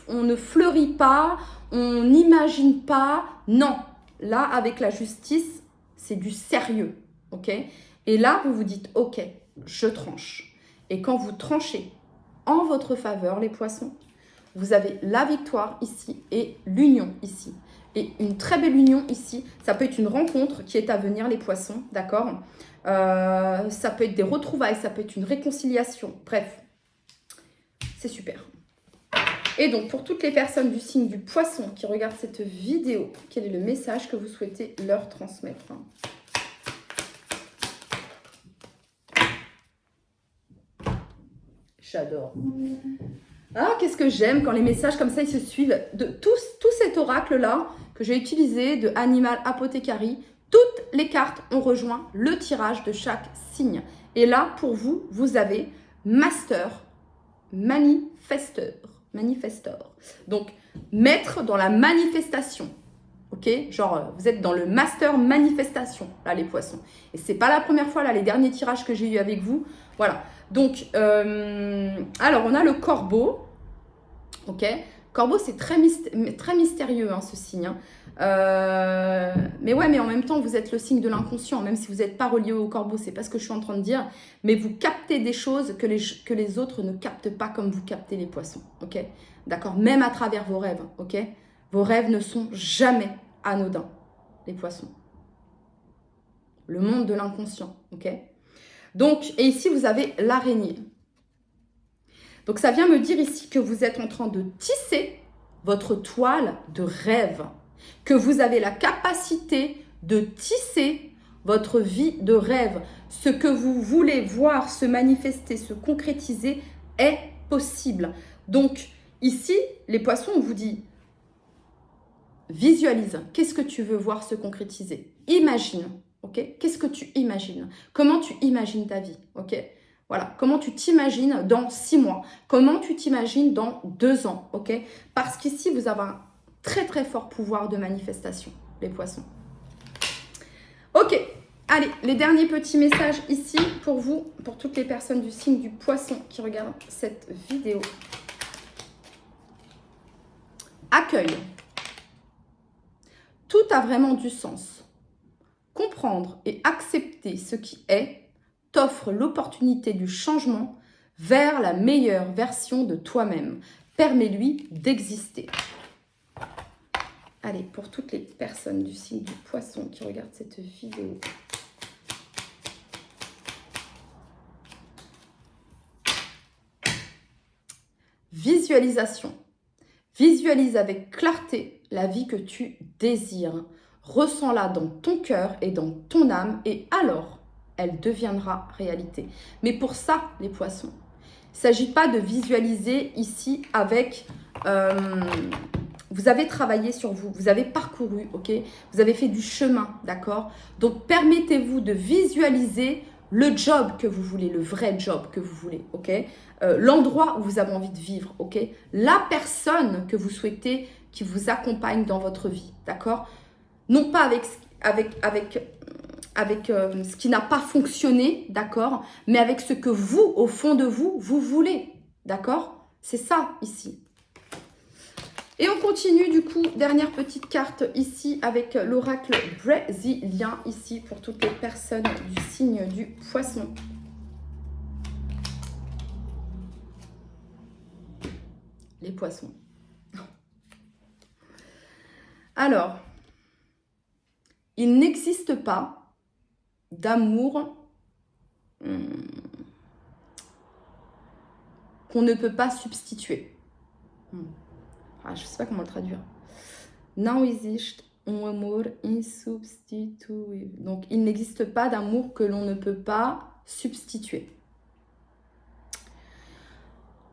On ne fleurit pas, on n'imagine pas. Non, là, avec la justice, c'est du sérieux, ok? Et là, vous vous dites, ok, je tranche. Et quand vous tranchez en votre faveur, les poissons, vous avez la victoire ici et l'union ici. Et une très belle union ici. Ça peut être une rencontre qui est à venir, les poissons, d'accord? Ça peut être des retrouvailles, ça peut être une réconciliation. Bref, c'est super. Et donc, pour toutes les personnes du signe du poisson qui regardent cette vidéo, quel est le message que vous souhaitez leur transmettre? J'adore. Ah, qu'est-ce que j'aime quand les messages comme ça, ils se suivent. De tout cet oracle-là que j'ai utilisé de Animal Apothecary, toutes les cartes ont rejoint le tirage de chaque signe. Et là, pour vous, vous avez Master, Manifesteur. Donc, maître dans la manifestation. Ok? Genre, vous êtes dans le Master Manifestation, là, les poissons. Et c'est pas la première fois, là, les derniers tirages que j'ai eu avec vous. Voilà. Donc, alors, on a le corbeau. Ok? Corbeau, c'est très mystérieux, hein, ce signe. Mais ouais, mais en même temps, vous êtes le signe de l'inconscient. Même si vous n'êtes pas relié au corbeau, c'est pas ce que je suis en train de dire. Mais vous captez des choses que les autres ne captent pas comme vous captez les poissons. Ok? D'accord? Même à travers vos rêves. Ok? Vos rêves ne sont jamais anodins, les poissons. Le monde de l'inconscient. Ok? Donc, et ici, vous avez l'araignée. Donc, ça vient me dire ici que vous êtes en train de tisser votre toile de rêve, que vous avez la capacité de tisser votre vie de rêve. Ce que vous voulez voir se manifester, se concrétiser est possible. Donc, ici, les poissons, on vous dit, visualise. Qu'est-ce que tu veux voir se concrétiser? Imagine. Ok? Qu'est-ce que tu imagines? Comment tu imagines ta vie? Ok? Voilà. Comment tu t'imagines dans 6 mois? Comment tu t'imagines dans 2 ans? Ok? Parce qu'ici, vous avez un très très fort pouvoir de manifestation, les poissons. Ok. Allez, les derniers petits messages ici pour vous, pour toutes les personnes du signe du poisson qui regardent cette vidéo. Accueil. Tout a vraiment du sens. Comprendre et accepter ce qui est t'offre l'opportunité du changement vers la meilleure version de toi-même. Permets-lui d'exister. Allez, pour toutes les personnes du signe du poisson qui regardent cette vidéo. Visualisation. Visualise avec clarté la vie que tu désires. Ressens-la dans ton cœur et dans ton âme et alors, elle deviendra réalité. Mais pour ça, les poissons, il ne s'agit pas de visualiser ici avec... vous avez travaillé sur vous, vous avez parcouru, ok? Vous avez fait du chemin, d'accord? Donc, permettez-vous de visualiser le job que vous voulez, le vrai job que vous voulez, ok? L'endroit où vous avez envie de vivre, ok? La personne que vous souhaitez qui vous accompagne dans votre vie, d'accord? Non pas avec ce qui n'a pas fonctionné, d'accord? Mais avec ce que vous, au fond de vous, vous voulez, d'accord? C'est ça, ici. Et on continue, du coup, dernière petite carte ici avec l'oracle brésilien, ici, pour toutes les personnes du signe du poisson. Les poissons. Alors, il n'existe pas d'amour qu'on ne peut pas substituer. Ah, je ne sais pas comment le traduire. Não existe amor insubstituível. Donc, il n'existe pas d'amour que l'on ne peut pas substituer.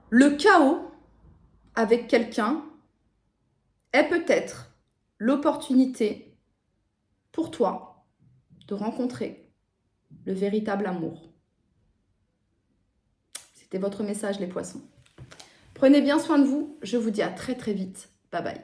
Le chaos avec quelqu'un est peut-être l'opportunité pour toi de rencontrer le véritable amour. C'était votre message, les poissons. Prenez bien soin de vous. Je vous dis à très très vite. Bye bye.